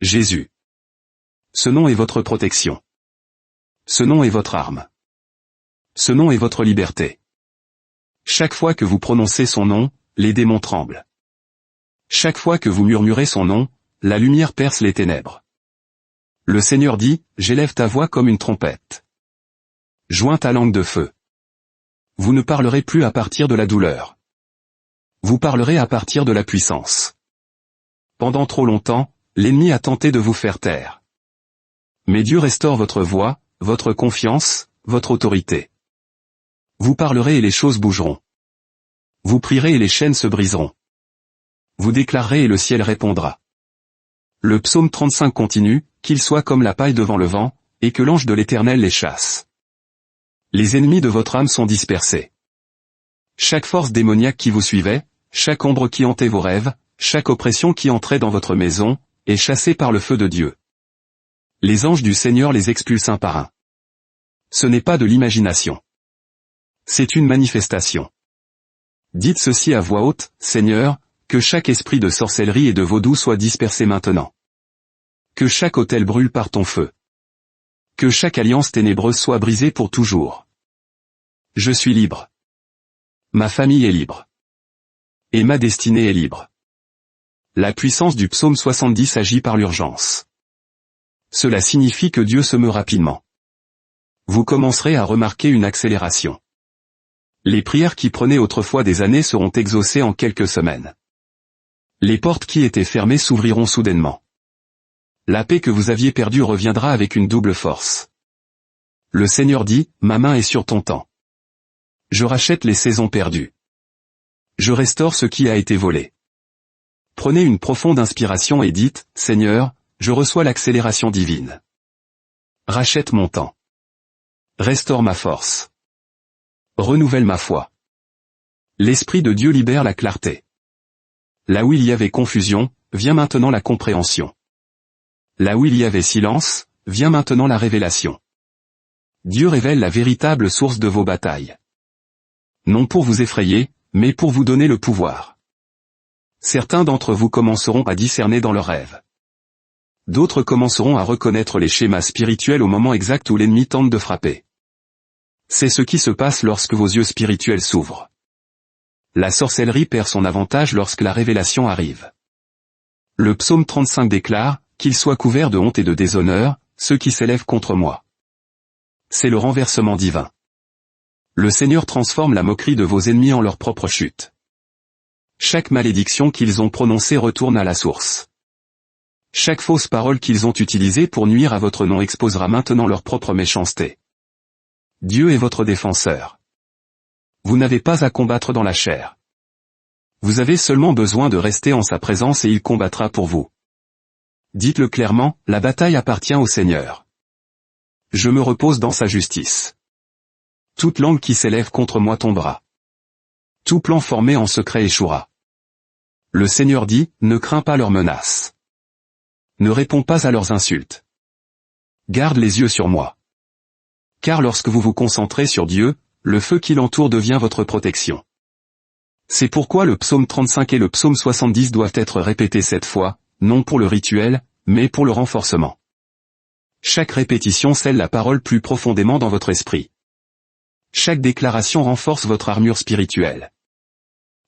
Jésus. Ce nom est votre protection. Ce nom est votre arme. Ce nom est votre liberté. Chaque fois que vous prononcez son nom, les démons tremblent. Chaque fois que vous murmurez son nom, la lumière perce les ténèbres. Le Seigneur dit, j'élève ta voix comme une trompette. Joins ta langue de feu. Vous ne parlerez plus à partir de la douleur. Vous parlerez à partir de la puissance. Pendant trop longtemps, l'ennemi a tenté de vous faire taire. Mais Dieu restaure votre voix, votre confiance, votre autorité. Vous parlerez et les choses bougeront. Vous prierez et les chaînes se briseront. Vous déclarerez et le ciel répondra. Le psaume 35 continue, qu'ils soient comme la paille devant le vent, et que l'ange de l'Éternel les chasse. Les ennemis de votre âme sont dispersés. Chaque force démoniaque qui vous suivait, chaque ombre qui hantait vos rêves, chaque oppression qui entrait dans votre maison, est chassée par le feu de Dieu. Les anges du Seigneur les expulsent un par un. Ce n'est pas de l'imagination. C'est une manifestation. Dites ceci à voix haute, Seigneur, que chaque esprit de sorcellerie et de vaudou soit dispersé maintenant. Que chaque autel brûle par ton feu. Que chaque alliance ténébreuse soit brisée pour toujours. Je suis libre. Ma famille est libre. Et ma destinée est libre. La puissance du psaume 70 agit par l'urgence. Cela signifie que Dieu se meut rapidement. Vous commencerez à remarquer une accélération. Les prières qui prenaient autrefois des années seront exaucées en quelques semaines. Les portes qui étaient fermées s'ouvriront soudainement. La paix que vous aviez perdue reviendra avec une double force. Le Seigneur dit, ma main est sur ton temps. Je rachète les saisons perdues. Je restaure ce qui a été volé. Prenez une profonde inspiration et dites, Seigneur, je reçois l'accélération divine. Rachète mon temps. Restaure ma force. Renouvelle ma foi. L'Esprit de Dieu libère la clarté. Là où il y avait confusion, vient maintenant la compréhension. Là où il y avait silence, vient maintenant la révélation. Dieu révèle la véritable source de vos batailles. Non pour vous effrayer, mais pour vous donner le pouvoir. Certains d'entre vous commenceront à discerner dans leurs rêves. D'autres commenceront à reconnaître les schémas spirituels au moment exact où l'ennemi tente de frapper. C'est ce qui se passe lorsque vos yeux spirituels s'ouvrent. La sorcellerie perd son avantage lorsque la révélation arrive. Le psaume 35 déclare, qu'ils soient couverts de honte et de déshonneur, ceux qui s'élèvent contre moi. C'est le renversement divin. Le Seigneur transforme la moquerie de vos ennemis en leur propre chute. Chaque malédiction qu'ils ont prononcée retourne à la source. Chaque fausse parole qu'ils ont utilisée pour nuire à votre nom exposera maintenant leur propre méchanceté. Dieu est votre défenseur. Vous n'avez pas à combattre dans la chair. Vous avez seulement besoin de rester en sa présence et il combattra pour vous. Dites-le clairement, la bataille appartient au Seigneur. Je me repose dans sa justice. Toute langue qui s'élève contre moi tombera. Tout plan formé en secret échouera. Le Seigneur dit, ne crains pas leurs menaces. Ne réponds pas à leurs insultes. Garde les yeux sur moi. Car lorsque vous vous concentrez sur Dieu, le feu qui l'entoure devient votre protection. C'est pourquoi le psaume 35 et le psaume 70 doivent être répétés 7 fois, non pour le rituel, mais pour le renforcement. Chaque répétition scelle la parole plus profondément dans votre esprit. Chaque déclaration renforce votre armure spirituelle.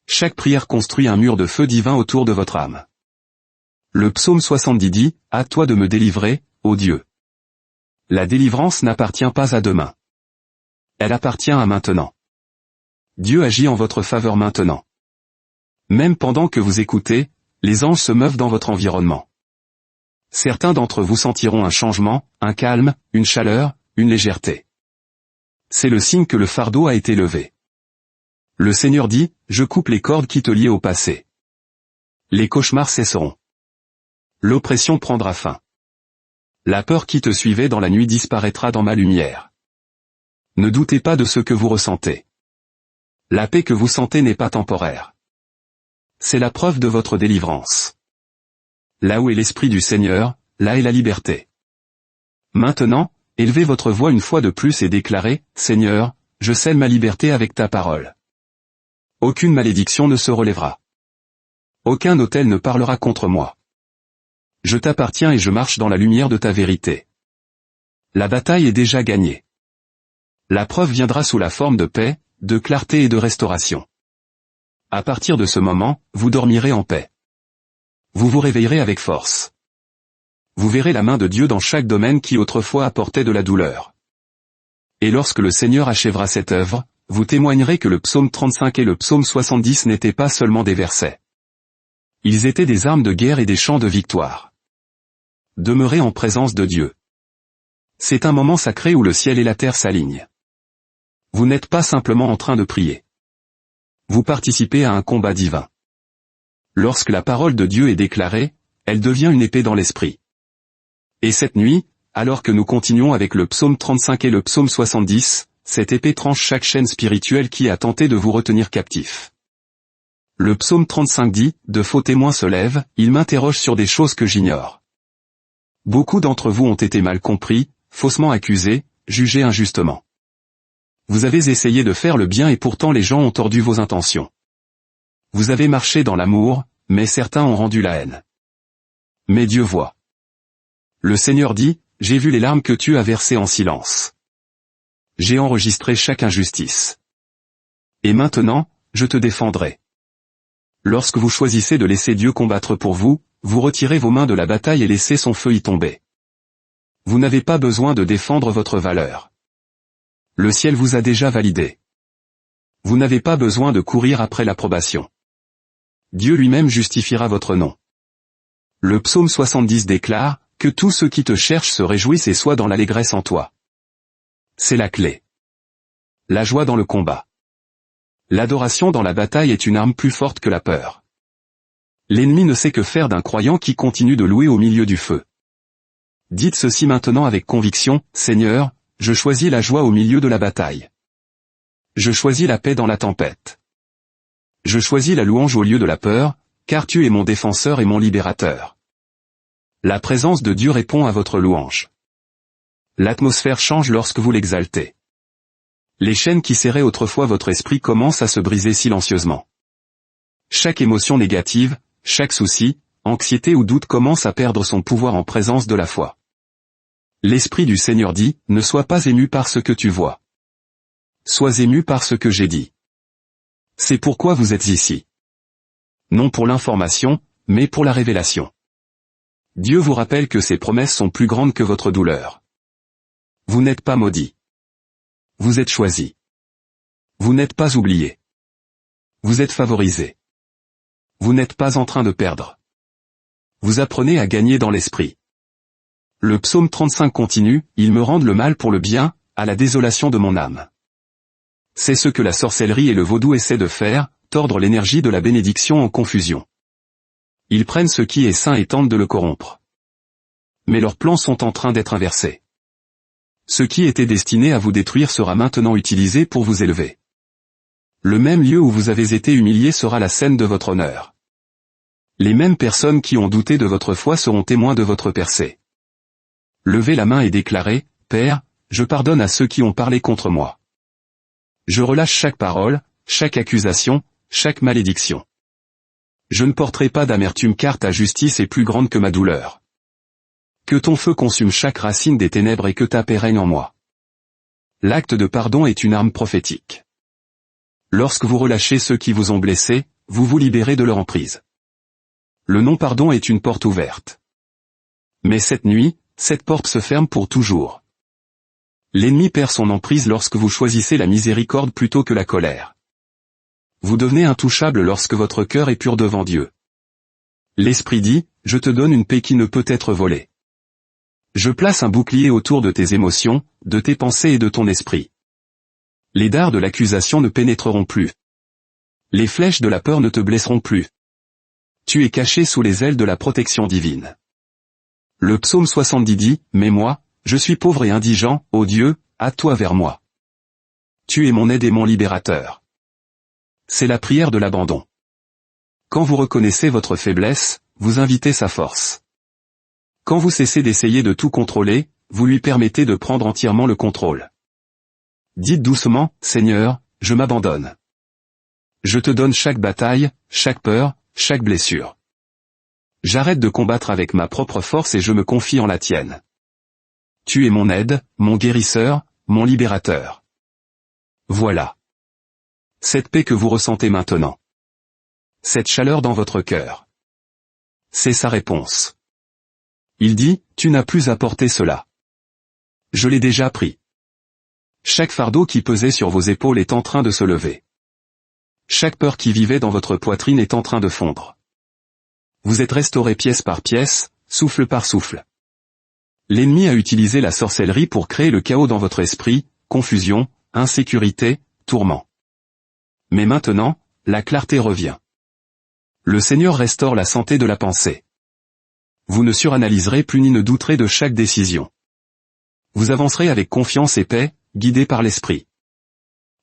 Chaque prière construit un mur de feu divin autour de votre âme. Le psaume 70 dit, « À toi de me délivrer, ô Dieu. » La délivrance n'appartient pas à demain. Elle appartient à maintenant. Dieu agit en votre faveur maintenant. Même pendant que vous écoutez, les anges se meuvent dans votre environnement. Certains d'entre vous sentiront un changement, un calme, une chaleur, une légèreté. C'est le signe que le fardeau a été levé. Le Seigneur dit, « Je coupe les cordes qui te liaient au passé. » Les cauchemars cesseront. L'oppression prendra fin. La peur qui te suivait dans la nuit disparaîtra dans ma lumière. Ne doutez pas de ce que vous ressentez. La paix que vous sentez n'est pas temporaire. C'est la preuve de votre délivrance. Là où est l'Esprit du Seigneur, là est la liberté. Maintenant, élevez votre voix une fois de plus et déclarez, « Seigneur, je scelle ma liberté avec ta parole. » Aucune malédiction ne se relèvera. Aucun autel ne parlera contre moi. Je t'appartiens et je marche dans la lumière de ta vérité. La bataille est déjà gagnée. La preuve viendra sous la forme de paix, de clarté et de restauration. À partir de ce moment, vous dormirez en paix. Vous vous réveillerez avec force. Vous verrez la main de Dieu dans chaque domaine qui autrefois apportait de la douleur. Et lorsque le Seigneur achèvera cette œuvre, vous témoignerez que le psaume 35 et le psaume 70 n'étaient pas seulement des versets. Ils étaient des armes de guerre et des chants de victoire. Demeurez en présence de Dieu. C'est un moment sacré où le ciel et la terre s'alignent. Vous n'êtes pas simplement en train de prier. Vous participez à un combat divin. Lorsque la parole de Dieu est déclarée, elle devient une épée dans l'esprit. Et cette nuit, alors que nous continuons avec le psaume 35 et le psaume 70, cette épée tranche chaque chaîne spirituelle qui a tenté de vous retenir captif. Le psaume 35 dit, « De faux témoins se lèvent, ils m'interrogent sur des choses que j'ignore. » Beaucoup d'entre vous ont été mal compris, faussement accusés, jugés injustement. Vous avez essayé de faire le bien et pourtant les gens ont tordu vos intentions. Vous avez marché dans l'amour, mais certains ont rendu la haine. Mais Dieu voit. Le Seigneur dit, « J'ai vu les larmes que tu as versées en silence. J'ai enregistré chaque injustice. Et maintenant, je te défendrai. » Lorsque vous choisissez de laisser Dieu combattre pour vous, vous retirez vos mains de la bataille et laissez son feu y tomber. Vous n'avez pas besoin de défendre votre valeur. Le ciel vous a déjà validé. Vous n'avez pas besoin de courir après l'approbation. Dieu lui-même justifiera votre nom. Le psaume 70 déclare, « Que tous ceux qui te cherchent se réjouissent et soient dans l'allégresse en toi. » C'est la clé. La joie dans le combat. L'adoration dans la bataille est une arme plus forte que la peur. L'ennemi ne sait que faire d'un croyant qui continue de louer au milieu du feu. Dites ceci maintenant avec conviction, « Seigneur, je choisis la joie au milieu de la bataille. Je choisis la paix dans la tempête. Je choisis la louange au lieu de la peur, car tu es mon défenseur et mon libérateur. » La présence de Dieu répond à votre louange. L'atmosphère change lorsque vous l'exaltez. Les chaînes qui serraient autrefois votre esprit commencent à se briser silencieusement. Chaque émotion négative, chaque souci, anxiété ou doute commence à perdre son pouvoir en présence de la foi. L'Esprit du Seigneur dit, « Ne sois pas ému par ce que tu vois. Sois ému par ce que j'ai dit. » C'est pourquoi vous êtes ici. Non pour l'information, mais pour la révélation. Dieu vous rappelle que ses promesses sont plus grandes que votre douleur. Vous n'êtes pas maudit. Vous êtes choisi. Vous n'êtes pas oublié. Vous êtes favorisé. Vous n'êtes pas en train de perdre. Vous apprenez à gagner dans l'esprit. Le psaume 35 continue, « Ils me rendent le mal pour le bien, à la désolation de mon âme. C'est ce que la sorcellerie et le vaudou essaient de faire, tordre l'énergie de la bénédiction en confusion. Ils prennent ce qui est saint et tentent de le corrompre. Mais leurs plans sont en train d'être inversés. Ce qui était destiné à vous détruire sera maintenant utilisé pour vous élever. Le même lieu où vous avez été humilié sera la scène de votre honneur. Les mêmes personnes qui ont douté de votre foi seront témoins de votre percée. Levez la main et déclarez, « Père, je pardonne à ceux qui ont parlé contre moi. Je relâche chaque parole, chaque accusation, chaque malédiction. Je ne porterai pas d'amertume car ta justice est plus grande que ma douleur. Que ton feu consume chaque racine des ténèbres et que ta paix règne en moi. » L'acte de pardon est une arme prophétique. Lorsque vous relâchez ceux qui vous ont blessé, vous vous libérez de leur emprise. Le non-pardon est une porte ouverte. Mais cette nuit, cette porte se ferme pour toujours. L'ennemi perd son emprise lorsque vous choisissez la miséricorde plutôt que la colère. Vous devenez intouchable lorsque votre cœur est pur devant Dieu. L'Esprit dit, « Je te donne une paix qui ne peut être volée. Je place un bouclier autour de tes émotions, de tes pensées et de ton esprit. Les dards de l'accusation ne pénétreront plus. Les flèches de la peur ne te blesseront plus. Tu es caché sous les ailes de la protection divine. » Le psaume 70 dit, « Mais moi, je suis pauvre et indigent, ô Dieu, hâte-toi vers moi. Tu es mon aide et mon libérateur. » C'est la prière de l'abandon. Quand vous reconnaissez votre faiblesse, vous invitez sa force. Quand vous cessez d'essayer de tout contrôler, vous lui permettez de prendre entièrement le contrôle. Dites doucement, « Seigneur, je m'abandonne. Je te donne chaque bataille, chaque peur, chaque blessure. J'arrête de combattre avec ma propre force et je me confie en la tienne. Tu es mon aide, mon guérisseur, mon libérateur. » Voilà. Cette paix que vous ressentez maintenant. Cette chaleur dans votre cœur. C'est sa réponse. Il dit, « Tu n'as plus à porter cela. Je l'ai déjà pris. » Chaque fardeau qui pesait sur vos épaules est en train de se lever. Chaque peur qui vivait dans votre poitrine est en train de fondre. Vous êtes restauré pièce par pièce, souffle par souffle. L'ennemi a utilisé la sorcellerie pour créer le chaos dans votre esprit, confusion, insécurité, tourment. Mais maintenant, la clarté revient. Le Seigneur restaure la santé de la pensée. Vous ne suranalyserez plus ni ne douterez de chaque décision. Vous avancerez avec confiance et paix, guidé par l'Esprit.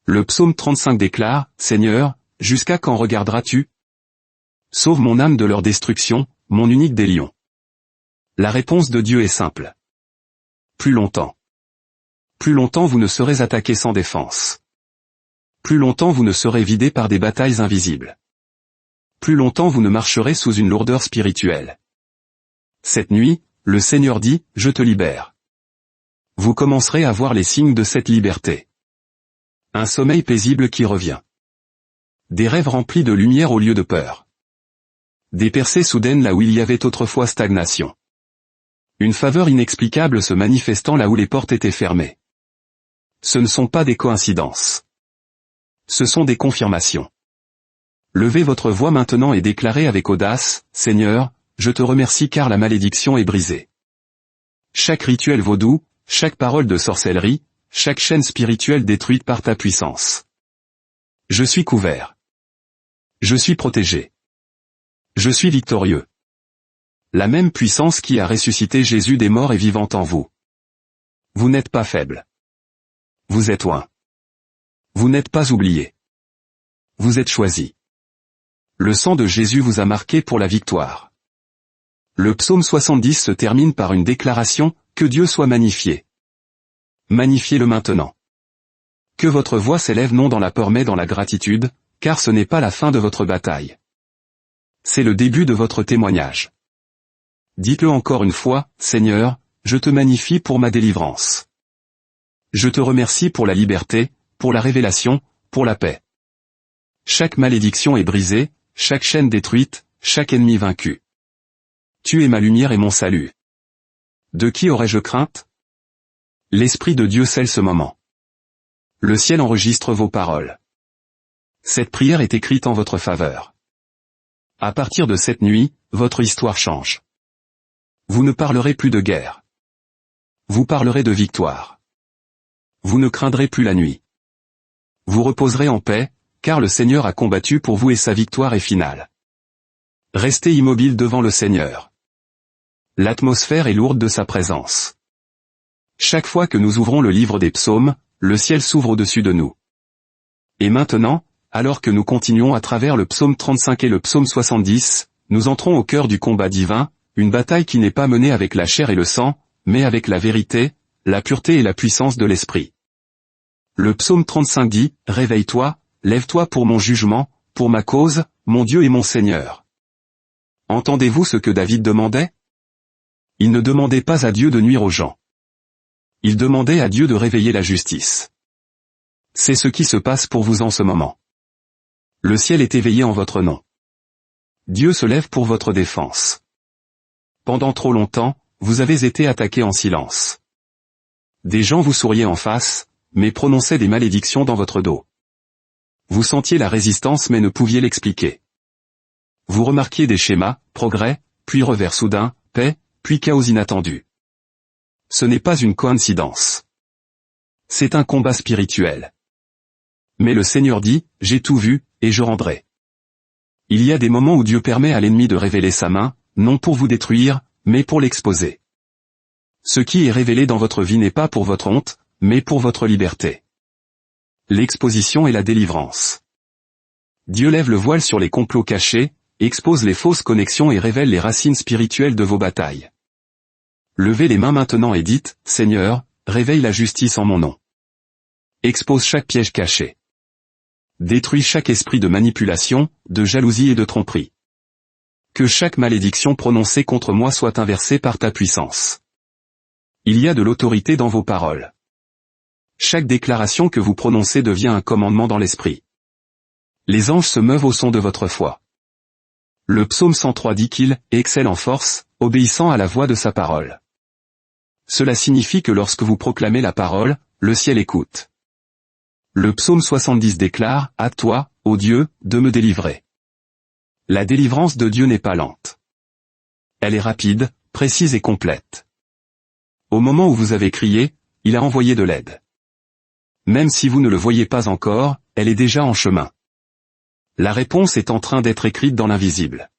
Le psaume 35 déclare, « Seigneur, jusqu'à quand regarderas-tu? Sauve mon âme de leur destruction, mon unique des lions. » La réponse de Dieu est simple. Plus longtemps. Plus longtemps vous ne serez attaqué sans défense. Plus longtemps vous ne serez vidé par des batailles invisibles. Plus longtemps vous ne marcherez sous une lourdeur spirituelle. Cette nuit, le Seigneur dit, « Je te libère. » Vous commencerez à voir les signes de cette liberté. Un sommeil paisible qui revient. Des rêves remplis de lumière au lieu de peur. Des percées soudaines là où il y avait autrefois stagnation. Une faveur inexplicable se manifestant là où les portes étaient fermées. Ce ne sont pas des coïncidences. Ce sont des confirmations. Levez votre voix maintenant et déclarez avec audace, « Seigneur, je te remercie car la malédiction est brisée. Chaque rituel vaudou, chaque parole de sorcellerie, chaque chaîne spirituelle détruite par ta puissance. Je suis couvert. Je suis protégé. Je suis victorieux. La même puissance qui a ressuscité Jésus des morts est vivante en vous. Vous n'êtes pas faible. Vous êtes oint. Vous n'êtes pas oublié. Vous êtes choisi. Le sang de Jésus vous a marqué pour la victoire. » Le psaume 70 se termine par une déclaration, « Que Dieu soit magnifié. » Magnifiez-le maintenant. Que votre voix s'élève non dans la peur mais dans la gratitude, car ce n'est pas la fin de votre bataille. C'est le début de votre témoignage. Dites-le encore une fois, « Seigneur, je te magnifie pour ma délivrance. Je te remercie pour la liberté, pour la révélation, pour la paix. Chaque malédiction est brisée, chaque chaîne détruite, chaque ennemi vaincu. Tu es ma lumière et mon salut. De qui aurais-je crainte? » L'Esprit de Dieu scelle ce moment. Le ciel enregistre vos paroles. Cette prière est écrite en votre faveur. À partir de cette nuit, votre histoire change. Vous ne parlerez plus de guerre. Vous parlerez de victoire. Vous ne craindrez plus la nuit. Vous reposerez en paix, car le Seigneur a combattu pour vous et sa victoire est finale. Restez immobile devant le Seigneur. L'atmosphère est lourde de sa présence. Chaque fois que nous ouvrons le livre des psaumes, le ciel s'ouvre au-dessus de nous. Et maintenant, alors que nous continuons à travers le psaume 35 et le psaume 70, nous entrons au cœur du combat divin, une bataille qui n'est pas menée avec la chair et le sang, mais avec la vérité, la pureté et la puissance de l'esprit. Le psaume 35 dit, « Réveille-toi, lève-toi pour mon jugement, pour ma cause, mon Dieu et mon Seigneur. » Entendez-vous ce que David demandait? Il ne demandait pas à Dieu de nuire aux gens. Il demandait à Dieu de réveiller la justice. C'est ce qui se passe pour vous en ce moment. Le ciel est éveillé en votre nom. Dieu se lève pour votre défense. Pendant trop longtemps, vous avez été attaqué en silence. Des gens vous souriaient en face, mais prononçaient des malédictions dans votre dos. Vous sentiez la résistance mais ne pouviez l'expliquer. Vous remarquiez des schémas, progrès, puis revers soudain, paix, puis chaos inattendu. Ce n'est pas une coïncidence. C'est un combat spirituel. Mais le Seigneur dit, « J'ai tout vu, et je rendrai. » Il y a des moments où Dieu permet à l'ennemi de révéler sa main, non pour vous détruire, mais pour l'exposer. Ce qui est révélé dans votre vie n'est pas pour votre honte, mais pour votre liberté. L'exposition et la délivrance. Dieu lève le voile sur les complots cachés, expose les fausses connexions et révèle les racines spirituelles de vos batailles. Levez les mains maintenant et dites, « Seigneur, réveille la justice en mon nom. » Expose chaque piège caché. Détruis chaque esprit de manipulation, de jalousie et de tromperie. Que chaque malédiction prononcée contre moi soit inversée par ta puissance. Il y a de l'autorité dans vos paroles. Chaque déclaration que vous prononcez devient un commandement dans l'esprit. Les anges se meuvent au son de votre foi. Le psaume 103 dit qu'il excelle en force, obéissant à la voix de sa parole. Cela signifie que lorsque vous proclamez la parole, le ciel écoute. Le psaume 70 déclare, « À toi, ô Dieu, de me délivrer. » La délivrance de Dieu n'est pas lente. Elle est rapide, précise et complète. Au moment où vous avez crié, il a envoyé de l'aide. Même si vous ne le voyez pas encore, elle est déjà en chemin. La réponse est en train d'être écrite dans l'invisible.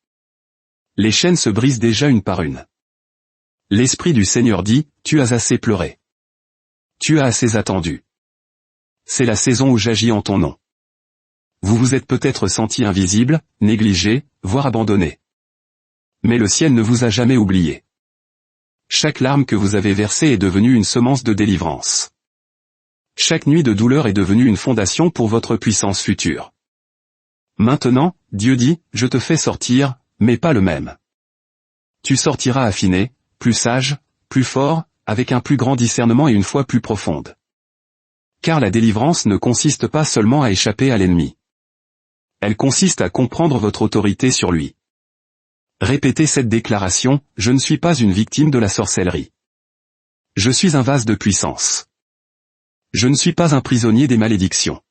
Les chaînes se brisent déjà une par une. L'Esprit du Seigneur dit, « Tu as assez pleuré. Tu as assez attendu. C'est la saison où j'agis en ton nom. » Vous vous êtes peut-être senti invisible, négligé, voire abandonné. Mais le ciel ne vous a jamais oublié. Chaque larme que vous avez versée est devenue une semence de délivrance. Chaque nuit de douleur est devenue une fondation pour votre puissance future. Maintenant, Dieu dit, « Je te fais sortir, mais pas le même. Tu sortiras affiné, plus sage, plus fort, avec un plus grand discernement et une foi plus profonde. » Car la délivrance ne consiste pas seulement à échapper à l'ennemi. Elle consiste à comprendre votre autorité sur lui. Répétez cette déclaration, « Je ne suis pas une victime de la sorcellerie. Je suis un vase de puissance. Je ne suis pas un prisonnier des malédictions.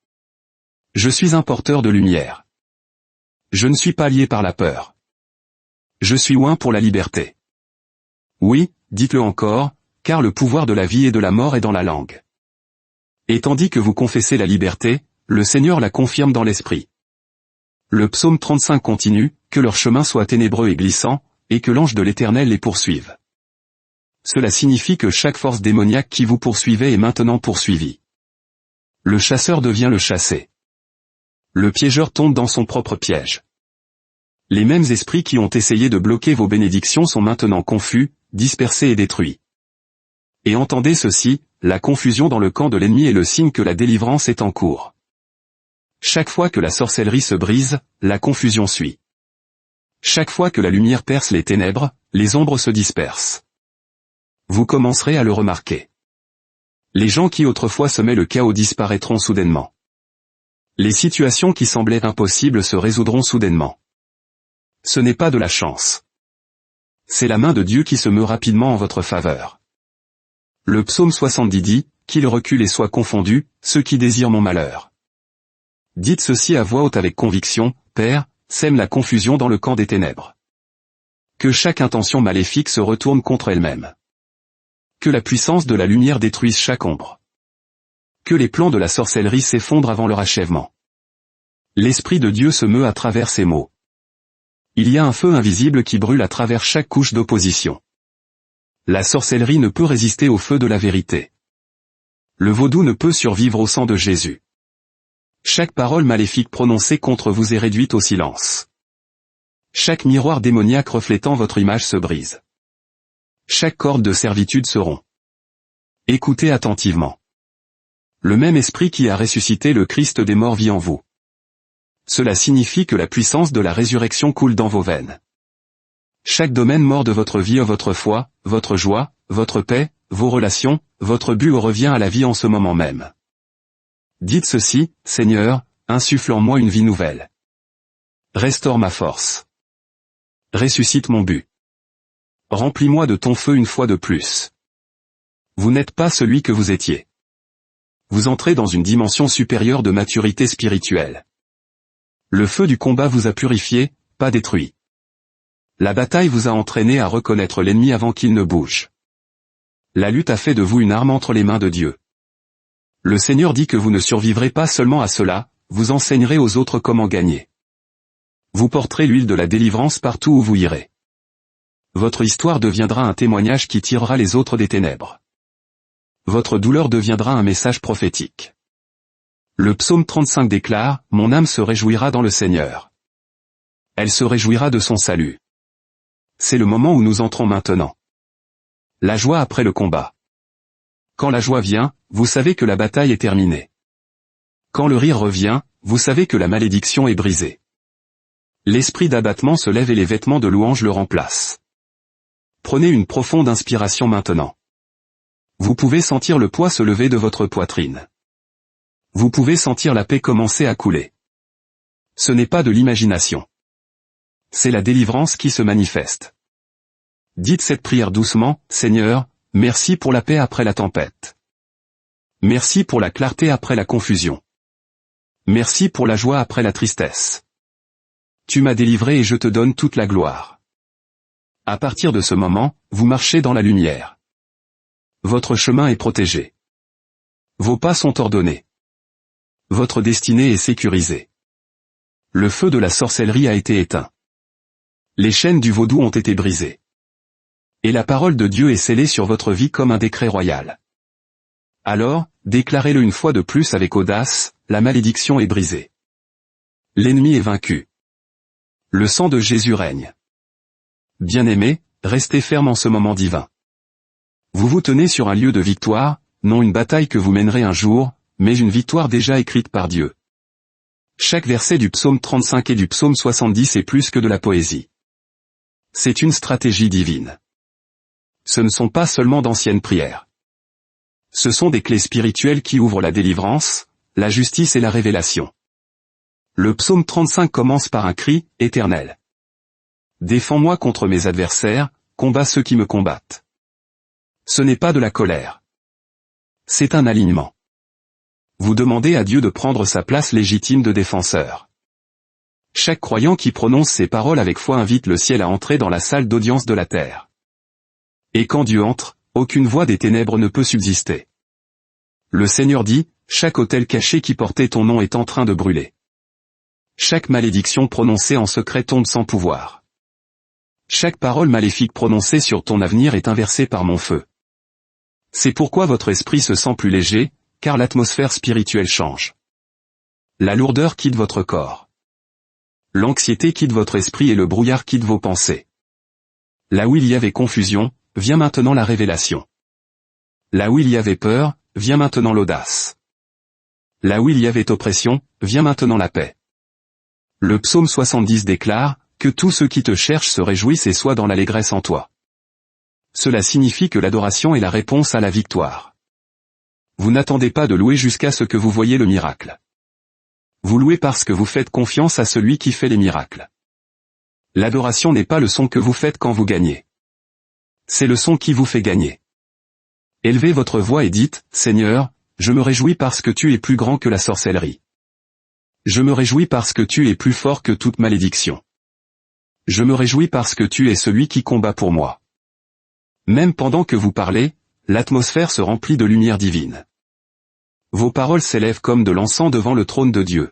Je suis un porteur de lumière. Je ne suis pas lié par la peur. Je suis oint pour la liberté. » Oui, dites-le encore, car le pouvoir de la vie et de la mort est dans la langue. Et tandis que vous confessez la liberté, le Seigneur la confirme dans l'esprit. Le psaume 35 continue, « Que leur chemin soit ténébreux et glissant, et que l'ange de l'Éternel les poursuive. » Cela signifie que chaque force démoniaque qui vous poursuivait est maintenant poursuivie. Le chasseur devient le chassé. Le piégeur tombe dans son propre piège. Les mêmes esprits qui ont essayé de bloquer vos bénédictions sont maintenant confus, dispersés et détruits. Et entendez ceci, la confusion dans le camp de l'ennemi est le signe que la délivrance est en cours. Chaque fois que la sorcellerie se brise, la confusion suit. Chaque fois que la lumière perce les ténèbres, les ombres se dispersent. Vous commencerez à le remarquer. Les gens qui autrefois semaient le chaos disparaîtront soudainement. Les situations qui semblaient impossibles se résoudront soudainement. Ce n'est pas de la chance. C'est la main de Dieu qui se meut rapidement en votre faveur. Le psaume 70 dit, « Qu'ils reculent et soient confondus, ceux qui désirent mon malheur. » Dites ceci à voix haute avec conviction, « Père, sème la confusion dans le camp des ténèbres. Que chaque intention maléfique se retourne contre elle-même. Que la puissance de la lumière détruise chaque ombre. Que les plans de la sorcellerie s'effondrent avant leur achèvement. L'Esprit de Dieu se meut à travers ces mots. Il y a un feu invisible qui brûle à travers chaque couche d'opposition. La sorcellerie ne peut résister au feu de la vérité. Le vaudou ne peut survivre au sang de Jésus. Chaque parole maléfique prononcée contre vous est réduite au silence. Chaque miroir démoniaque reflétant votre image se brise. Chaque corde de servitude se rompt. Écoutez attentivement. Le même esprit qui a ressuscité le Christ des morts vit en vous. Cela signifie que la puissance de la résurrection coule dans vos veines. Chaque domaine mort de votre vie, votre foi, votre joie, votre paix, vos relations, votre but revient à la vie en ce moment même. Dites ceci, Seigneur, insuffle en moi une vie nouvelle. Restaure ma force. Ressuscite mon but. Remplis-moi de ton feu une fois de plus. Vous n'êtes pas celui que vous étiez. Vous entrez dans une dimension supérieure de maturité spirituelle. Le feu du combat vous a purifié, pas détruit. La bataille vous a entraîné à reconnaître l'ennemi avant qu'il ne bouge. La lutte a fait de vous une arme entre les mains de Dieu. Le Seigneur dit que vous ne survivrez pas seulement à cela, vous enseignerez aux autres comment gagner. Vous porterez l'huile de la délivrance partout où vous irez. Votre histoire deviendra un témoignage qui tirera les autres des ténèbres. Votre douleur deviendra un message prophétique. Le psaume 35 déclare, « Mon âme se réjouira dans le Seigneur. Elle se réjouira de son salut. » C'est le moment où nous entrons maintenant. La joie après le combat. Quand la joie vient, vous savez que la bataille est terminée. Quand le rire revient, vous savez que la malédiction est brisée. L'esprit d'abattement se lève et les vêtements de louange le remplacent. Prenez une profonde inspiration maintenant. Vous pouvez sentir le poids se lever de votre poitrine. Vous pouvez sentir la paix commencer à couler. Ce n'est pas de l'imagination. C'est la délivrance qui se manifeste. Dites cette prière doucement, Seigneur, merci pour la paix après la tempête. Merci pour la clarté après la confusion. Merci pour la joie après la tristesse. Tu m'as délivré et je te donne toute la gloire. À partir de ce moment, vous marchez dans la lumière. Votre chemin est protégé. Vos pas sont ordonnés. Votre destinée est sécurisée. Le feu de la sorcellerie a été éteint. Les chaînes du vaudou ont été brisées. Et la parole de Dieu est scellée sur votre vie comme un décret royal. Alors, déclarez-le une fois de plus avec audace, la malédiction est brisée. L'ennemi est vaincu. Le sang de Jésus règne. Bien-aimés, restez fermes en ce moment divin. Vous vous tenez sur un lieu de victoire, non une bataille que vous mènerez un jour, mais une victoire déjà écrite par Dieu. Chaque verset du psaume 35 et du psaume 70 est plus que de la poésie. C'est une stratégie divine. Ce ne sont pas seulement d'anciennes prières. Ce sont des clés spirituelles qui ouvrent la délivrance, la justice et la révélation. Le psaume 35 commence par un cri, « Éternel. Défends-moi contre mes adversaires, combats ceux qui me combattent. » Ce n'est pas de la colère. C'est un alignement. Vous demandez à Dieu de prendre sa place légitime de défenseur. Chaque croyant qui prononce ces paroles avec foi invite le ciel à entrer dans la salle d'audience de la terre. Et quand Dieu entre, aucune voix des ténèbres ne peut subsister. Le Seigneur dit, chaque autel caché qui portait ton nom est en train de brûler. Chaque malédiction prononcée en secret tombe sans pouvoir. Chaque parole maléfique prononcée sur ton avenir est inversée par mon feu. C'est pourquoi votre esprit se sent plus léger, car l'atmosphère spirituelle change. La lourdeur quitte votre corps. L'anxiété quitte votre esprit et le brouillard quitte vos pensées. Là où il y avait confusion, vient maintenant la révélation. Là où il y avait peur, vient maintenant l'audace. Là où il y avait oppression, vient maintenant la paix. Le psaume 70 déclare, « Que tous ceux qui te cherchent se réjouissent et soient dans l'allégresse en toi. » Cela signifie que l'adoration est la réponse à la victoire. Vous n'attendez pas de louer jusqu'à ce que vous voyez le miracle. Vous louez parce que vous faites confiance à celui qui fait les miracles. L'adoration n'est pas le son que vous faites quand vous gagnez. C'est le son qui vous fait gagner. Élevez votre voix et dites, « Seigneur, je me réjouis parce que tu es plus grand que la sorcellerie. Je me réjouis parce que tu es plus fort que toute malédiction. Je me réjouis parce que tu es celui qui combat pour moi. » Même pendant que vous parlez, l'atmosphère se remplit de lumière divine. Vos paroles s'élèvent comme de l'encens devant le trône de Dieu.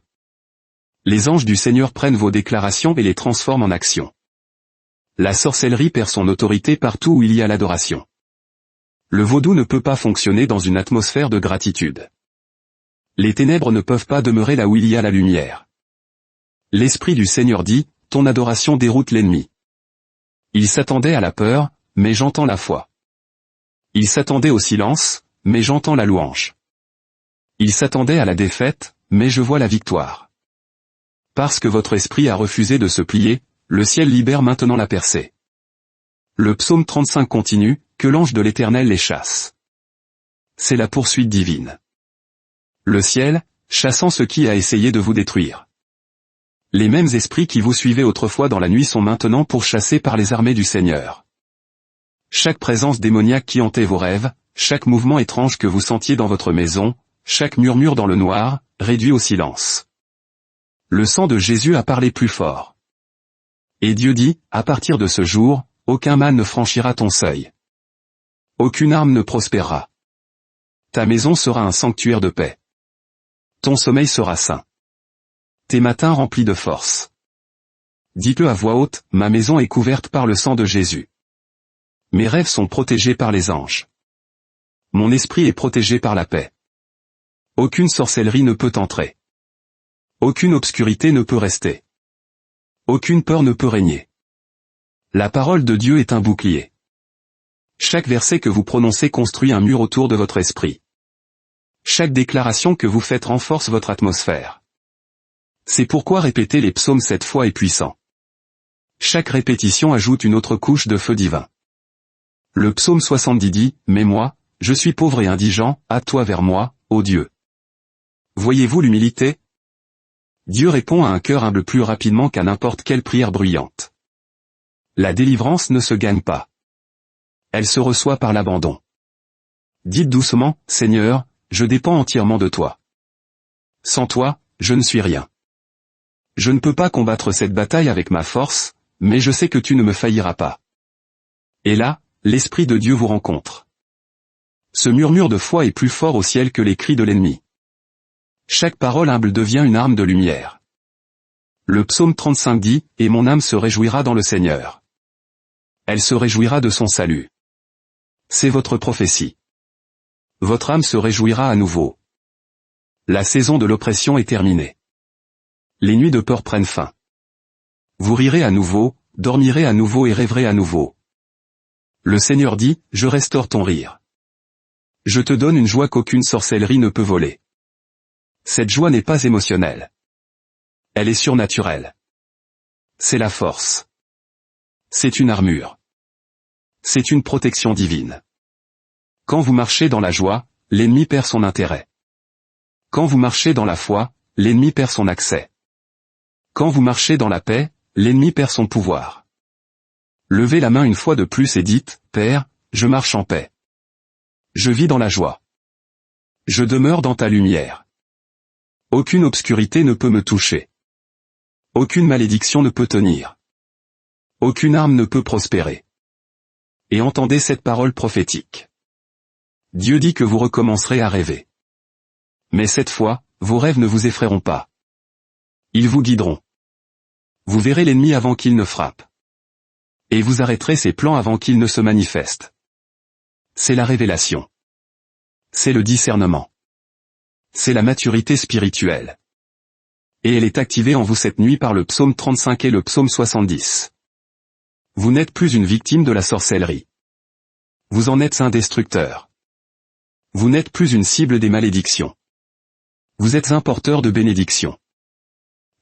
Les anges du Seigneur prennent vos déclarations et les transforment en action. La sorcellerie perd son autorité partout où il y a l'adoration. Le vaudou ne peut pas fonctionner dans une atmosphère de gratitude. Les ténèbres ne peuvent pas demeurer là où il y a la lumière. L'Esprit du Seigneur dit, ton adoration déroute l'ennemi. Il s'attendait à la peur, mais j'entends la foi. Il s'attendait au silence, mais j'entends la louange. Il s'attendait à la défaite, mais je vois la victoire. Parce que votre esprit a refusé de se plier, le ciel libère maintenant la percée. Le psaume 35 continue, que l'ange de l'Éternel les chasse. C'est la poursuite divine. Le ciel, chassant ce qui a essayé de vous détruire. Les mêmes esprits qui vous suivaient autrefois dans la nuit sont maintenant pourchassés par les armées du Seigneur. Chaque présence démoniaque qui hantait vos rêves, chaque mouvement étrange que vous sentiez dans votre maison, chaque murmure dans le noir, réduit au silence. Le sang de Jésus a parlé plus fort. Et Dieu dit, à partir de ce jour, aucun mal ne franchira ton seuil. Aucune arme ne prospérera. Ta maison sera un sanctuaire de paix. Ton sommeil sera saint. Tes matins remplis de force. Dites-le à voix haute, ma maison est couverte par le sang de Jésus. Mes rêves sont protégés par les anges. Mon esprit est protégé par la paix. Aucune sorcellerie ne peut entrer. Aucune obscurité ne peut rester. Aucune peur ne peut régner. La parole de Dieu est un bouclier. Chaque verset que vous prononcez construit un mur autour de votre esprit. Chaque déclaration que vous faites renforce votre atmosphère. C'est pourquoi répéter les psaumes 7 fois est puissant. Chaque répétition ajoute une autre couche de feu divin. Le psaume 70 dit, « Mais moi, je suis pauvre et indigent, à toi vers moi, ô Dieu. » Voyez-vous l'humilité? Dieu répond à un cœur humble plus rapidement qu'à n'importe quelle prière bruyante. La délivrance ne se gagne pas. Elle se reçoit par l'abandon. Dites doucement, « Seigneur, je dépends entièrement de toi. Sans toi, je ne suis rien. Je ne peux pas combattre cette bataille avec ma force, mais je sais que tu ne me failliras pas. » Et là, l'Esprit de Dieu vous rencontre. Ce murmure de foi est plus fort au ciel que les cris de l'ennemi. Chaque parole humble devient une arme de lumière. Le psaume 35 dit, « Et mon âme se réjouira dans le Seigneur. » Elle se réjouira de son salut. C'est votre prophétie. Votre âme se réjouira à nouveau. La saison de l'oppression est terminée. Les nuits de peur prennent fin. Vous rirez à nouveau, dormirez à nouveau et rêverez à nouveau. Le Seigneur dit, « Je restaure ton rire. Je te donne une joie qu'aucune sorcellerie ne peut voler. » Cette joie n'est pas émotionnelle. Elle est surnaturelle. C'est la force. C'est une armure. C'est une protection divine. Quand vous marchez dans la joie, l'ennemi perd son intérêt. Quand vous marchez dans la foi, l'ennemi perd son accès. Quand vous marchez dans la paix, l'ennemi perd son pouvoir. Levez la main une fois de plus et dites, « Père, je marche en paix. Je vis dans la joie. Je demeure dans ta lumière. Aucune obscurité ne peut me toucher. Aucune malédiction ne peut tenir. Aucune arme ne peut prospérer. » Et entendez cette parole prophétique. Dieu dit que vous recommencerez à rêver. Mais cette fois, vos rêves ne vous effrayeront pas. Ils vous guideront. Vous verrez l'ennemi avant qu'il ne frappe. Et vous arrêterez ses plans avant qu'il ne se manifeste. C'est la révélation. C'est le discernement. C'est la maturité spirituelle. Et elle est activée en vous cette nuit par le psaume 35 et le psaume 70. Vous n'êtes plus une victime de la sorcellerie. Vous en êtes un destructeur. Vous n'êtes plus une cible des malédictions. Vous êtes un porteur de bénédictions.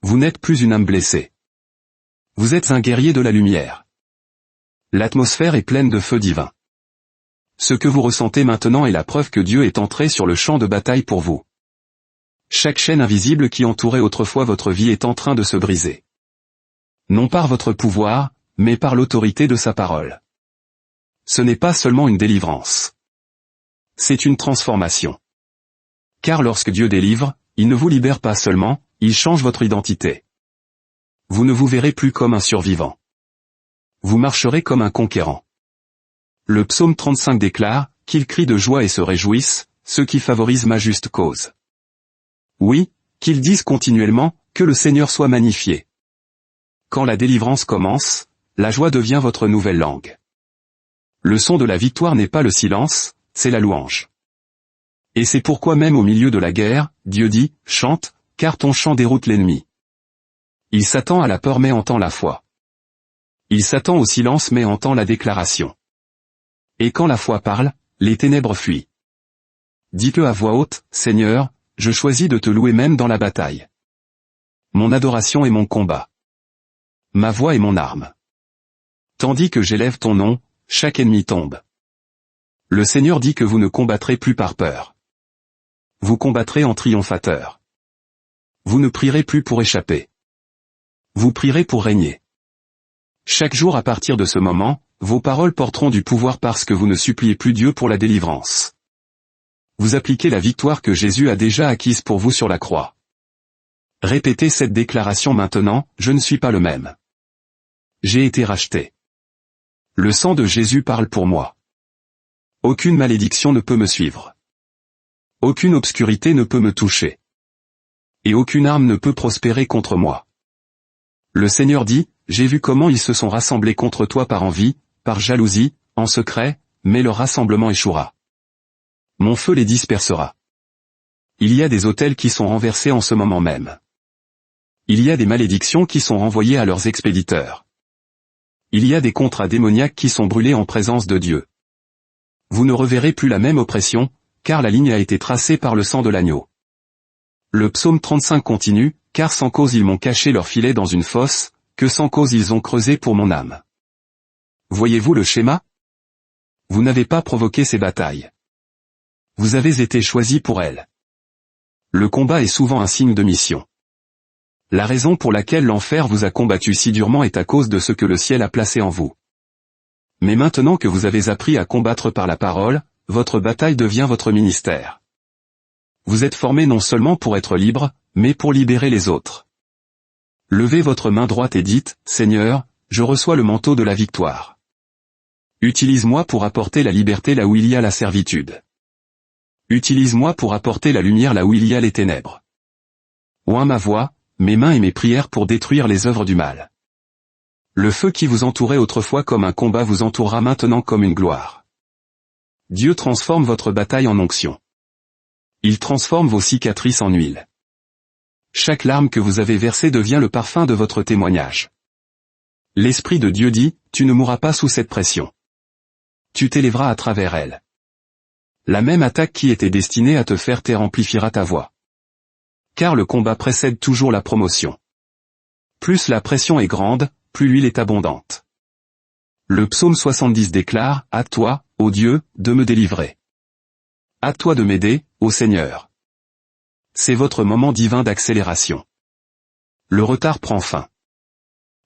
Vous n'êtes plus une âme blessée. Vous êtes un guerrier de la lumière. L'atmosphère est pleine de feu divin. Ce que vous ressentez maintenant est la preuve que Dieu est entré sur le champ de bataille pour vous. Chaque chaîne invisible qui entourait autrefois votre vie est en train de se briser. Non par votre pouvoir, mais par l'autorité de sa parole. Ce n'est pas seulement une délivrance. C'est une transformation. Car lorsque Dieu délivre, il ne vous libère pas seulement, il change votre identité. Vous ne vous verrez plus comme un survivant. Vous marcherez comme un conquérant. Le psaume 35 déclare, qu'ils crient de joie et se réjouissent, ceux qui favorisent ma juste cause. Oui, qu'ils disent continuellement, que le Seigneur soit magnifié. Quand la délivrance commence, la joie devient votre nouvelle langue. Le son de la victoire n'est pas le silence, c'est la louange. Et c'est pourquoi même au milieu de la guerre, Dieu dit, chante, car ton chant déroute l'ennemi. Il s'attend à la peur mais entend la foi. Il s'attend au silence mais entend la déclaration. Et quand la foi parle, les ténèbres fuient. Dites-le à voix haute, Seigneur, je choisis de te louer même dans la bataille. Mon adoration est mon combat. Ma voix est mon arme. Tandis que j'élève ton nom, chaque ennemi tombe. Le Seigneur dit que vous ne combattrez plus par peur. Vous combattrez en triomphateur. Vous ne prierez plus pour échapper. Vous prierez pour régner. Chaque jour à partir de ce moment, vos paroles porteront du pouvoir parce que vous ne suppliez plus Dieu pour la délivrance. Vous appliquez la victoire que Jésus a déjà acquise pour vous sur la croix. Répétez cette déclaration maintenant, je ne suis pas le même. J'ai été racheté. Le sang de Jésus parle pour moi. Aucune malédiction ne peut me suivre. Aucune obscurité ne peut me toucher. Et aucune arme ne peut prospérer contre moi. Le Seigneur dit, j'ai vu comment ils se sont rassemblés contre toi par envie, par jalousie, en secret, mais leur rassemblement échouera. Mon feu les dispersera. Il y a des autels qui sont renversés en ce moment même. Il y a des malédictions qui sont renvoyées à leurs expéditeurs. Il y a des contrats démoniaques qui sont brûlés en présence de Dieu. Vous ne reverrez plus la même oppression, car la ligne a été tracée par le sang de l'agneau. Le psaume 35 continue, car sans cause ils m'ont caché leur filet dans une fosse, que sans cause ils ont creusé pour mon âme. Voyez-vous le schéma? Vous n'avez pas provoqué ces batailles. Vous avez été choisi pour elles. Le combat est souvent un signe de mission. La raison pour laquelle l'enfer vous a combattu si durement est à cause de ce que le ciel a placé en vous. Mais maintenant que vous avez appris à combattre par la parole, votre bataille devient votre ministère. Vous êtes formé non seulement pour être libre, mais pour libérer les autres. Levez votre main droite et dites, Seigneur, je reçois le manteau de la victoire. Utilise-moi pour apporter la liberté là où il y a la servitude. Utilise-moi pour apporter la lumière là où il y a les ténèbres. Oins ma voix, mes mains et mes prières pour détruire les œuvres du mal. Le feu qui vous entourait autrefois comme un combat vous entourera maintenant comme une gloire. Dieu transforme votre bataille en onction. Il transforme vos cicatrices en huile. Chaque larme que vous avez versée devient le parfum de votre témoignage. L'Esprit de Dieu dit, tu ne mourras pas sous cette pression. Tu t'élèveras à travers elle. La même attaque qui était destinée à te faire taire amplifiera ta voix. Car le combat précède toujours la promotion. Plus la pression est grande, plus l'huile est abondante. Le psaume 70 déclare, à toi, ô Dieu, de me délivrer. À toi de m'aider, ô Seigneur. C'est votre moment divin d'accélération. Le retard prend fin.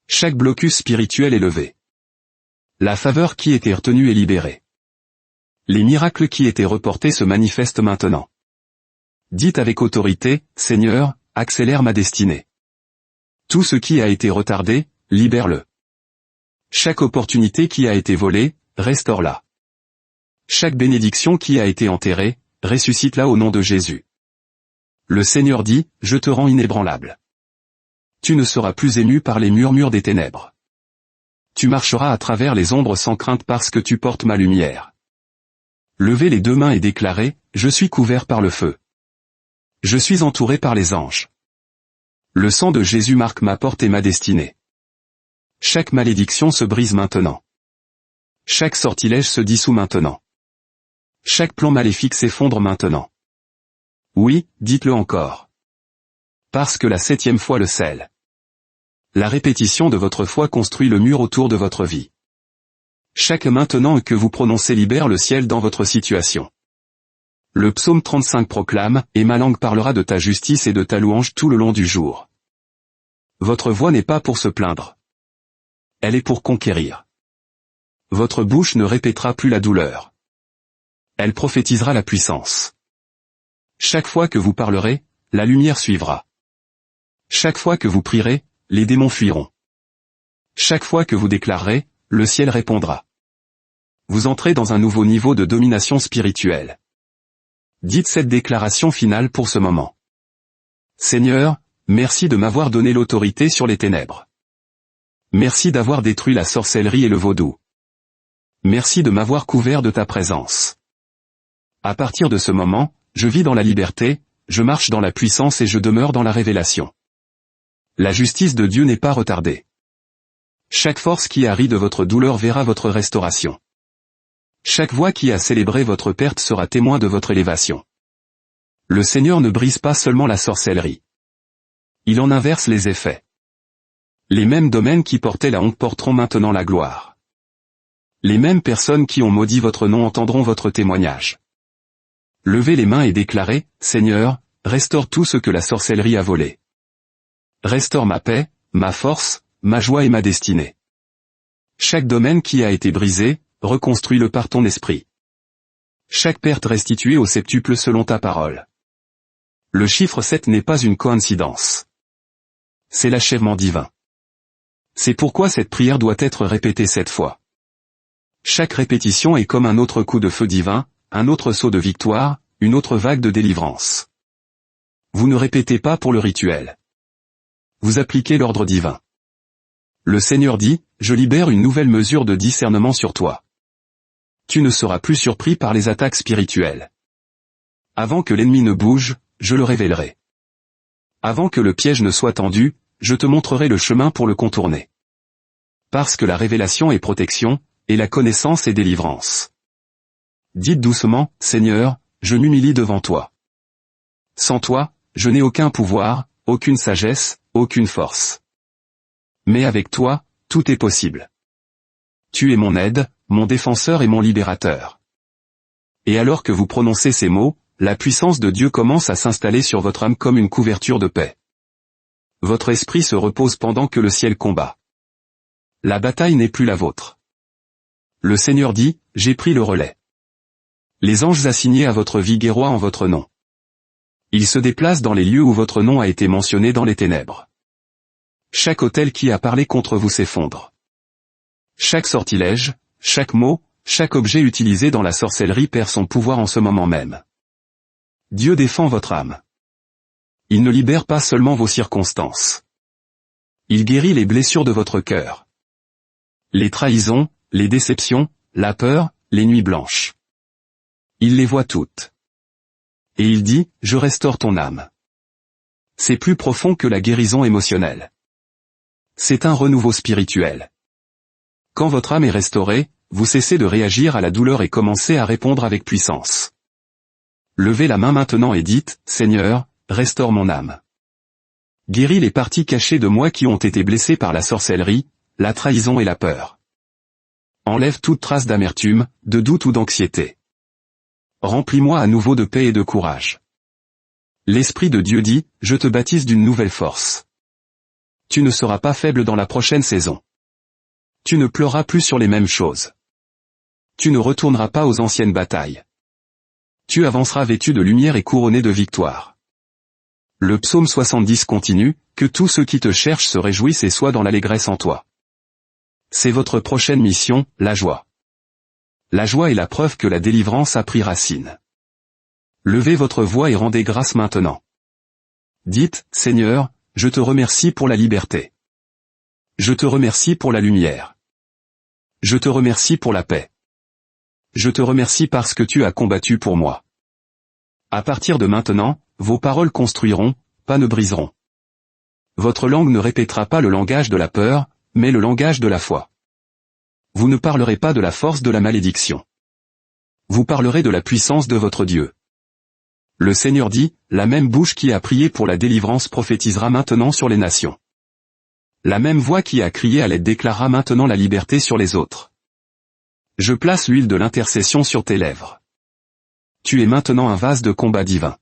Chaque blocus spirituel est levé. La faveur qui était retenue est libérée. Les miracles qui étaient reportés se manifestent maintenant. Dites avec autorité, Seigneur, accélère ma destinée. Tout ce qui a été retardé, libère-le. Chaque opportunité qui a été volée, restaure-la. Chaque bénédiction qui a été enterrée, ressuscite-la au nom de Jésus. Le Seigneur dit, je te rends inébranlable. Tu ne seras plus ému par les murmures des ténèbres. Tu marcheras à travers les ombres sans crainte parce que tu portes ma lumière. Levez les deux mains et déclarez, je suis couvert par le feu. Je suis entouré par les anges. Le sang de Jésus marque ma porte et ma destinée. Chaque malédiction se brise maintenant. Chaque sortilège se dissout maintenant. Chaque plan maléfique s'effondre maintenant. Oui, dites-le encore. Parce que la 7e fois le scelle. La répétition de votre foi construit le mur autour de votre vie. Chaque maintenant que vous prononcez libère le ciel dans votre situation. Le psaume 35 proclame, et ma langue parlera de ta justice et de ta louange tout le long du jour. Votre voix n'est pas pour se plaindre. Elle est pour conquérir. Votre bouche ne répétera plus la douleur. Elle prophétisera la puissance. Chaque fois que vous parlerez, la lumière suivra. Chaque fois que vous prierez, les démons fuiront. Chaque fois que vous déclarerez, le ciel répondra. Vous entrez dans un nouveau niveau de domination spirituelle. Dites cette déclaration finale pour ce moment. Seigneur, merci de m'avoir donné l'autorité sur les ténèbres. Merci d'avoir détruit la sorcellerie et le vaudou. Merci de m'avoir couvert de ta présence. À partir de ce moment, je vis dans la liberté, je marche dans la puissance et je demeure dans la révélation. La justice de Dieu n'est pas retardée. Chaque force qui a ri de votre douleur verra votre restauration. Chaque voix qui a célébré votre perte sera témoin de votre élévation. Le Seigneur ne brise pas seulement la sorcellerie. Il en inverse les effets. Les mêmes domaines qui portaient la honte porteront maintenant la gloire. Les mêmes personnes qui ont maudit votre nom entendront votre témoignage. Levez les mains et déclarez, Seigneur, restaure tout ce que la sorcellerie a volé. Restaure ma paix, ma force, ma joie et ma destinée. Chaque domaine qui a été brisé, reconstruis-le par ton esprit. Chaque perte restituée au septuple selon ta parole. Le chiffre 7 n'est pas une coïncidence. C'est l'achèvement divin. C'est pourquoi cette prière doit être répétée 7 fois. Chaque répétition est comme un autre coup de feu divin, un autre saut de victoire, une autre vague de délivrance. Vous ne répétez pas pour le rituel. Vous appliquez l'ordre divin. Le Seigneur dit, je libère une nouvelle mesure de discernement sur toi. Tu ne seras plus surpris par les attaques spirituelles. Avant que l'ennemi ne bouge, je le révélerai. Avant que le piège ne soit tendu, je te montrerai le chemin pour le contourner. Parce que la révélation est protection, et la connaissance est délivrance. Dites doucement, Seigneur, je m'humilie devant toi. Sans toi, je n'ai aucun pouvoir, aucune sagesse, aucune force. Mais avec toi, tout est possible. Tu es mon aide, mon défenseur et mon libérateur. Et alors que vous prononcez ces mots, la puissance de Dieu commence à s'installer sur votre âme comme une couverture de paix. Votre esprit se repose pendant que le ciel combat. La bataille n'est plus la vôtre. Le Seigneur dit, j'ai pris le relais. Les anges assignés à votre vie guerroient en votre nom. Ils se déplacent dans les lieux où votre nom a été mentionné dans les ténèbres. Chaque autel qui a parlé contre vous s'effondre. Chaque sortilège, chaque mot, chaque objet utilisé dans la sorcellerie perd son pouvoir en ce moment même. Dieu défend votre âme. Il ne libère pas seulement vos circonstances. Il guérit les blessures de votre cœur. Les trahisons, les déceptions, la peur, les nuits blanches. Il les voit toutes. Et il dit, je restaure ton âme. C'est plus profond que la guérison émotionnelle. C'est un renouveau spirituel. Quand votre âme est restaurée, vous cessez de réagir à la douleur et commencez à répondre avec puissance. Levez la main maintenant et dites, Seigneur, restaure mon âme. Guéris les parties cachées de moi qui ont été blessées par la sorcellerie, la trahison et la peur. Enlève toute trace d'amertume, de doute ou d'anxiété. Remplis-moi à nouveau de paix et de courage. L'Esprit de Dieu dit, je te baptise d'une nouvelle force. Tu ne seras pas faible dans la prochaine saison. Tu ne pleureras plus sur les mêmes choses. Tu ne retourneras pas aux anciennes batailles. Tu avanceras vêtu de lumière et couronné de victoire. Le psaume 70 continue, que tous ceux qui te cherchent se réjouissent et soient dans l'allégresse en toi. C'est votre prochaine mission, la joie. La joie est la preuve que la délivrance a pris racine. Levez votre voix et rendez grâce maintenant. Dites, Seigneur, je te remercie pour la liberté. Je te remercie pour la lumière. Je te remercie pour la paix. Je te remercie parce que tu as combattu pour moi. À partir de maintenant, vos paroles construiront, pas ne briseront. Votre langue ne répétera pas le langage de la peur, mais le langage de la foi. Vous ne parlerez pas de la force de la malédiction. Vous parlerez de la puissance de votre Dieu. Le Seigneur dit, la même bouche qui a prié pour la délivrance prophétisera maintenant sur les nations. La même voix qui a crié à l'aide déclarera maintenant la liberté sur les autres. Je place l'huile de l'intercession sur tes lèvres. Tu es maintenant un vase de combat divin.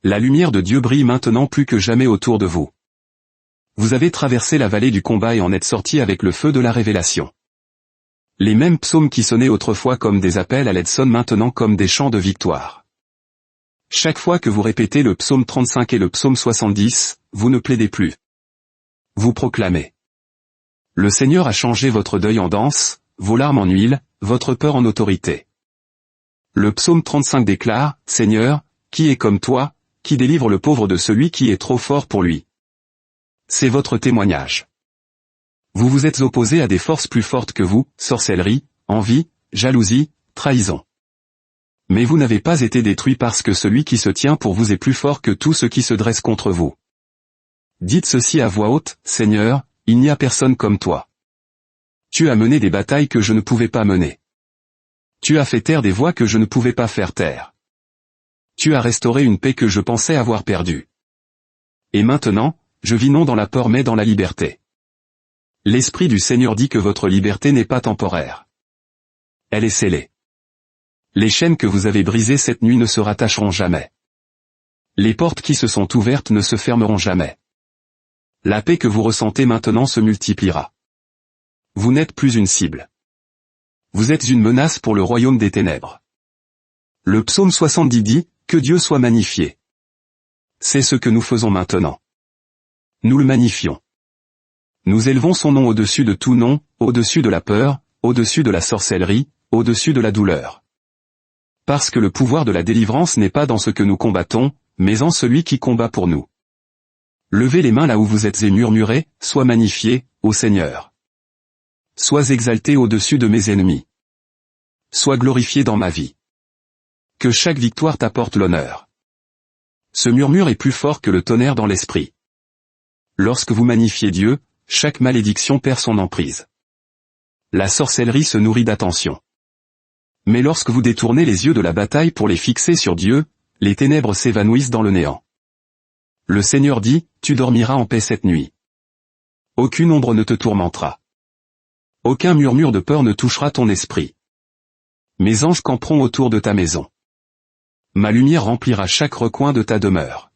La lumière de Dieu brille maintenant plus que jamais autour de vous. Vous avez traversé la vallée du combat et en êtes sorti avec le feu de la révélation. Les mêmes psaumes qui sonnaient autrefois comme des appels à l'aide sonnent maintenant comme des chants de victoire. Chaque fois que vous répétez le psaume 35 et le psaume 70, vous ne plaidez plus. Vous proclamez. Le Seigneur a changé votre deuil en danse, vos larmes en huile, votre peur en autorité. Le psaume 35 déclare, « Seigneur, qui est comme toi, qui délivre le pauvre de celui qui est trop fort pour lui ?» C'est votre témoignage. Vous vous êtes opposé à des forces plus fortes que vous, sorcellerie, envie, jalousie, trahison. Mais vous n'avez pas été détruit parce que celui qui se tient pour vous est plus fort que tout ce qui se dresse contre vous. Dites ceci à voix haute, « Seigneur, il n'y a personne comme toi. Tu as mené des batailles que je ne pouvais pas mener. Tu as fait taire des voix que je ne pouvais pas faire taire. Tu as restauré une paix que je pensais avoir perdue. Et maintenant, je vis non dans la peur mais dans la liberté. » L'Esprit du Seigneur dit que votre liberté n'est pas temporaire. Elle est scellée. Les chaînes que vous avez brisées cette nuit ne se rattacheront jamais. Les portes qui se sont ouvertes ne se fermeront jamais. La paix que vous ressentez maintenant se multipliera. Vous n'êtes plus une cible. Vous êtes une menace pour le royaume des ténèbres. Le psaume 70 dit, « Que Dieu soit magnifié. » C'est ce que nous faisons maintenant. Nous le magnifions. Nous élevons son nom au-dessus de tout nom, au-dessus de la peur, au-dessus de la sorcellerie, au-dessus de la douleur. Parce que le pouvoir de la délivrance n'est pas dans ce que nous combattons, mais en celui qui combat pour nous. Levez les mains là où vous êtes et murmurez, « Sois magnifié, ô Seigneur. Sois exalté au-dessus de mes ennemis. Sois glorifié dans ma vie. Que chaque victoire t'apporte l'honneur. » Ce murmure est plus fort que le tonnerre dans l'esprit. Lorsque vous magnifiez Dieu, chaque malédiction perd son emprise. La sorcellerie se nourrit d'attention. Mais lorsque vous détournez les yeux de la bataille pour les fixer sur Dieu, les ténèbres s'évanouissent dans le néant. Le Seigneur dit, « Tu dormiras en paix cette nuit. Aucune ombre ne te tourmentera. Aucun murmure de peur ne touchera ton esprit. Mes anges camperont autour de ta maison. Ma lumière remplira chaque recoin de ta demeure. »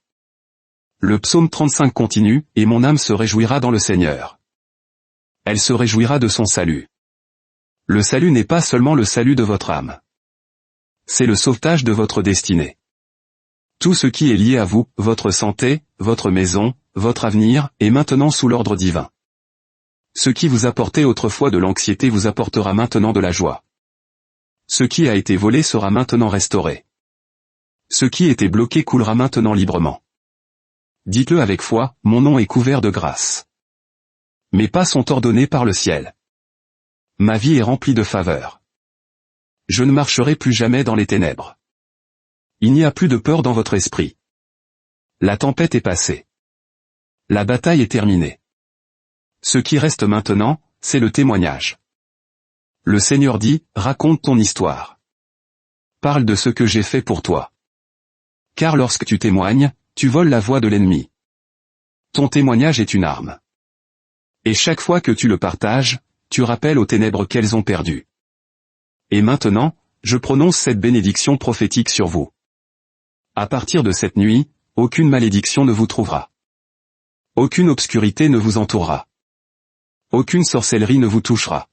Le psaume 35 continue, « Et mon âme se réjouira dans le Seigneur. Elle se réjouira de son salut. » Le salut n'est pas seulement le salut de votre âme. C'est le sauvetage de votre destinée. Tout ce qui est lié à vous, votre santé, votre maison, votre avenir, est maintenant sous l'ordre divin. Ce qui vous apportait autrefois de l'anxiété vous apportera maintenant de la joie. Ce qui a été volé sera maintenant restauré. Ce qui était bloqué coulera maintenant librement. Dites-le avec foi, mon nom est couvert de grâce. Mes pas sont ordonnés par le ciel. Ma vie est remplie de faveur. Je ne marcherai plus jamais dans les ténèbres. Il n'y a plus de peur dans votre esprit. La tempête est passée. La bataille est terminée. Ce qui reste maintenant, c'est le témoignage. Le Seigneur dit, raconte ton histoire. Parle de ce que j'ai fait pour toi. Car lorsque tu témoignes, tu voles la voix de l'ennemi. Ton témoignage est une arme. Et chaque fois que tu le partages, tu rappelles aux ténèbres qu'elles ont perdu. Et maintenant, je prononce cette bénédiction prophétique sur vous. À partir de cette nuit, aucune malédiction ne vous trouvera. Aucune obscurité ne vous entourera. Aucune sorcellerie ne vous touchera.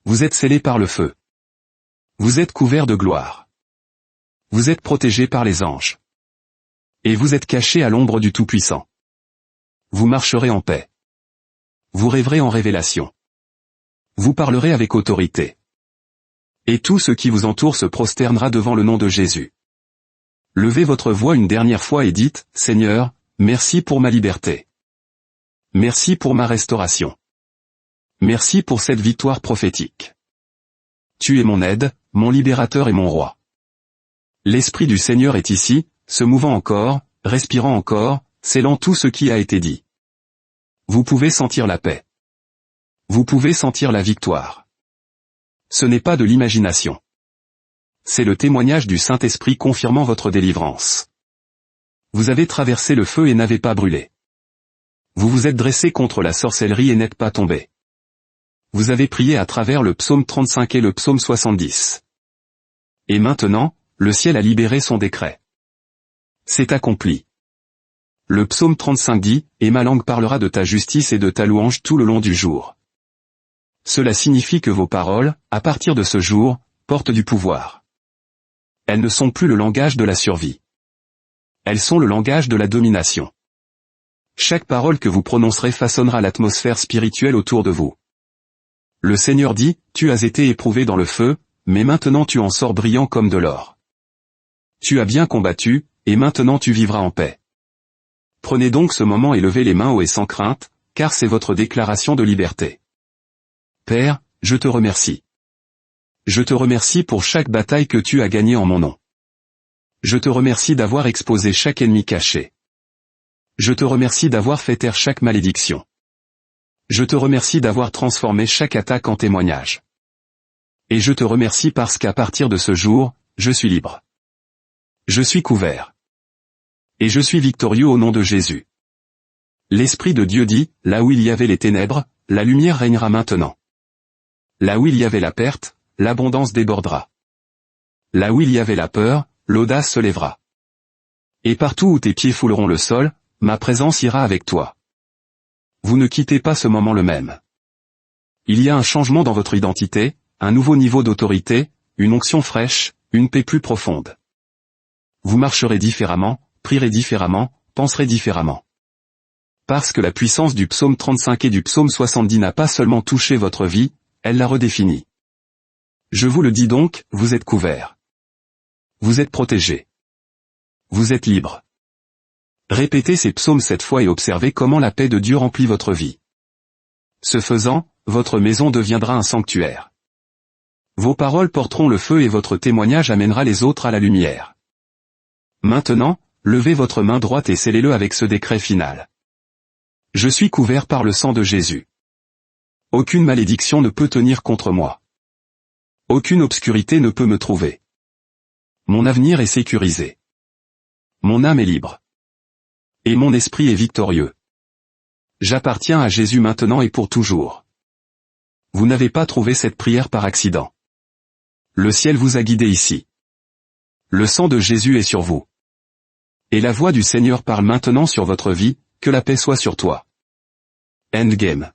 Vous êtes scellés par le feu. Vous êtes couverts de gloire. Vous êtes protégés par les anges. Et vous êtes cachés à l'ombre du Tout-Puissant. Vous marcherez en paix. Vous rêverez en révélation. Vous parlerez avec autorité. Et tout ce qui vous entoure se prosternera devant le nom de Jésus. Levez votre voix une dernière fois et dites, « Seigneur, merci pour ma liberté. Merci pour ma restauration. Merci pour cette victoire prophétique. Tu es mon aide, mon libérateur et mon roi. » L'Esprit du Seigneur est ici, se mouvant encore, respirant encore, scellant tout ce qui a été dit. Vous pouvez sentir la paix. Vous pouvez sentir la victoire. Ce n'est pas de l'imagination. C'est le témoignage du Saint-Esprit confirmant votre délivrance. Vous avez traversé le feu et n'avez pas brûlé. Vous vous êtes dressé contre la sorcellerie et n'êtes pas tombé. Vous avez prié à travers le psaume 35 et le psaume 70. Et maintenant, le ciel a libéré son décret. C'est accompli. Le psaume 35 dit, « Et ma langue parlera de ta justice et de ta louange tout le long du jour. » Cela signifie que vos paroles, à partir de ce jour, portent du pouvoir. Elles ne sont plus le langage de la survie. Elles sont le langage de la domination. Chaque parole que vous prononcerez façonnera l'atmosphère spirituelle autour de vous. Le Seigneur dit, « Tu as été éprouvé dans le feu, mais maintenant tu en sors brillant comme de l'or. Tu as bien combattu, et maintenant tu vivras en paix. Prenez donc ce moment et levez les mains haut et sans crainte, car c'est votre déclaration de liberté. Père, je te remercie. Je te remercie pour chaque bataille que tu as gagnée en mon nom. Je te remercie d'avoir exposé chaque ennemi caché. Je te remercie d'avoir fait taire chaque malédiction. Je te remercie d'avoir transformé chaque attaque en témoignage. Et je te remercie parce qu'à partir de ce jour, je suis libre. Je suis couvert. Et je suis victorieux au nom de Jésus. L'Esprit de Dieu dit, là où il y avait les ténèbres, la lumière régnera maintenant. Là où il y avait la perte, l'abondance débordera. Là où il y avait la peur, l'audace se lèvera. Et partout où tes pieds fouleront le sol, ma présence ira avec toi. Vous ne quittez pas ce moment le même. Il y a un changement dans votre identité, un nouveau niveau d'autorité, une onction fraîche, une paix plus profonde. Vous marcherez différemment, prierez différemment, penserez différemment. Parce que la puissance du psaume 35 et du psaume 70 n'a pas seulement touché votre vie, elle l'a redéfinie. Je vous le dis donc, vous êtes couverts. Vous êtes protégés. Vous êtes libres. Répétez ces psaumes 7 fois et observez comment la paix de Dieu remplit votre vie. Ce faisant, votre maison deviendra un sanctuaire. Vos paroles porteront le feu et votre témoignage amènera les autres à la lumière. Maintenant, levez votre main droite et scellez-le avec ce décret final. Je suis couvert par le sang de Jésus. Aucune malédiction ne peut tenir contre moi. Aucune obscurité ne peut me trouver. Mon avenir est sécurisé. Mon âme est libre. Et mon esprit est victorieux. J'appartiens à Jésus maintenant et pour toujours. Vous n'avez pas trouvé cette prière par accident. Le ciel vous a guidé ici. Le sang de Jésus est sur vous. Et la voix du Seigneur parle maintenant sur votre vie, que la paix soit sur toi. Endgame.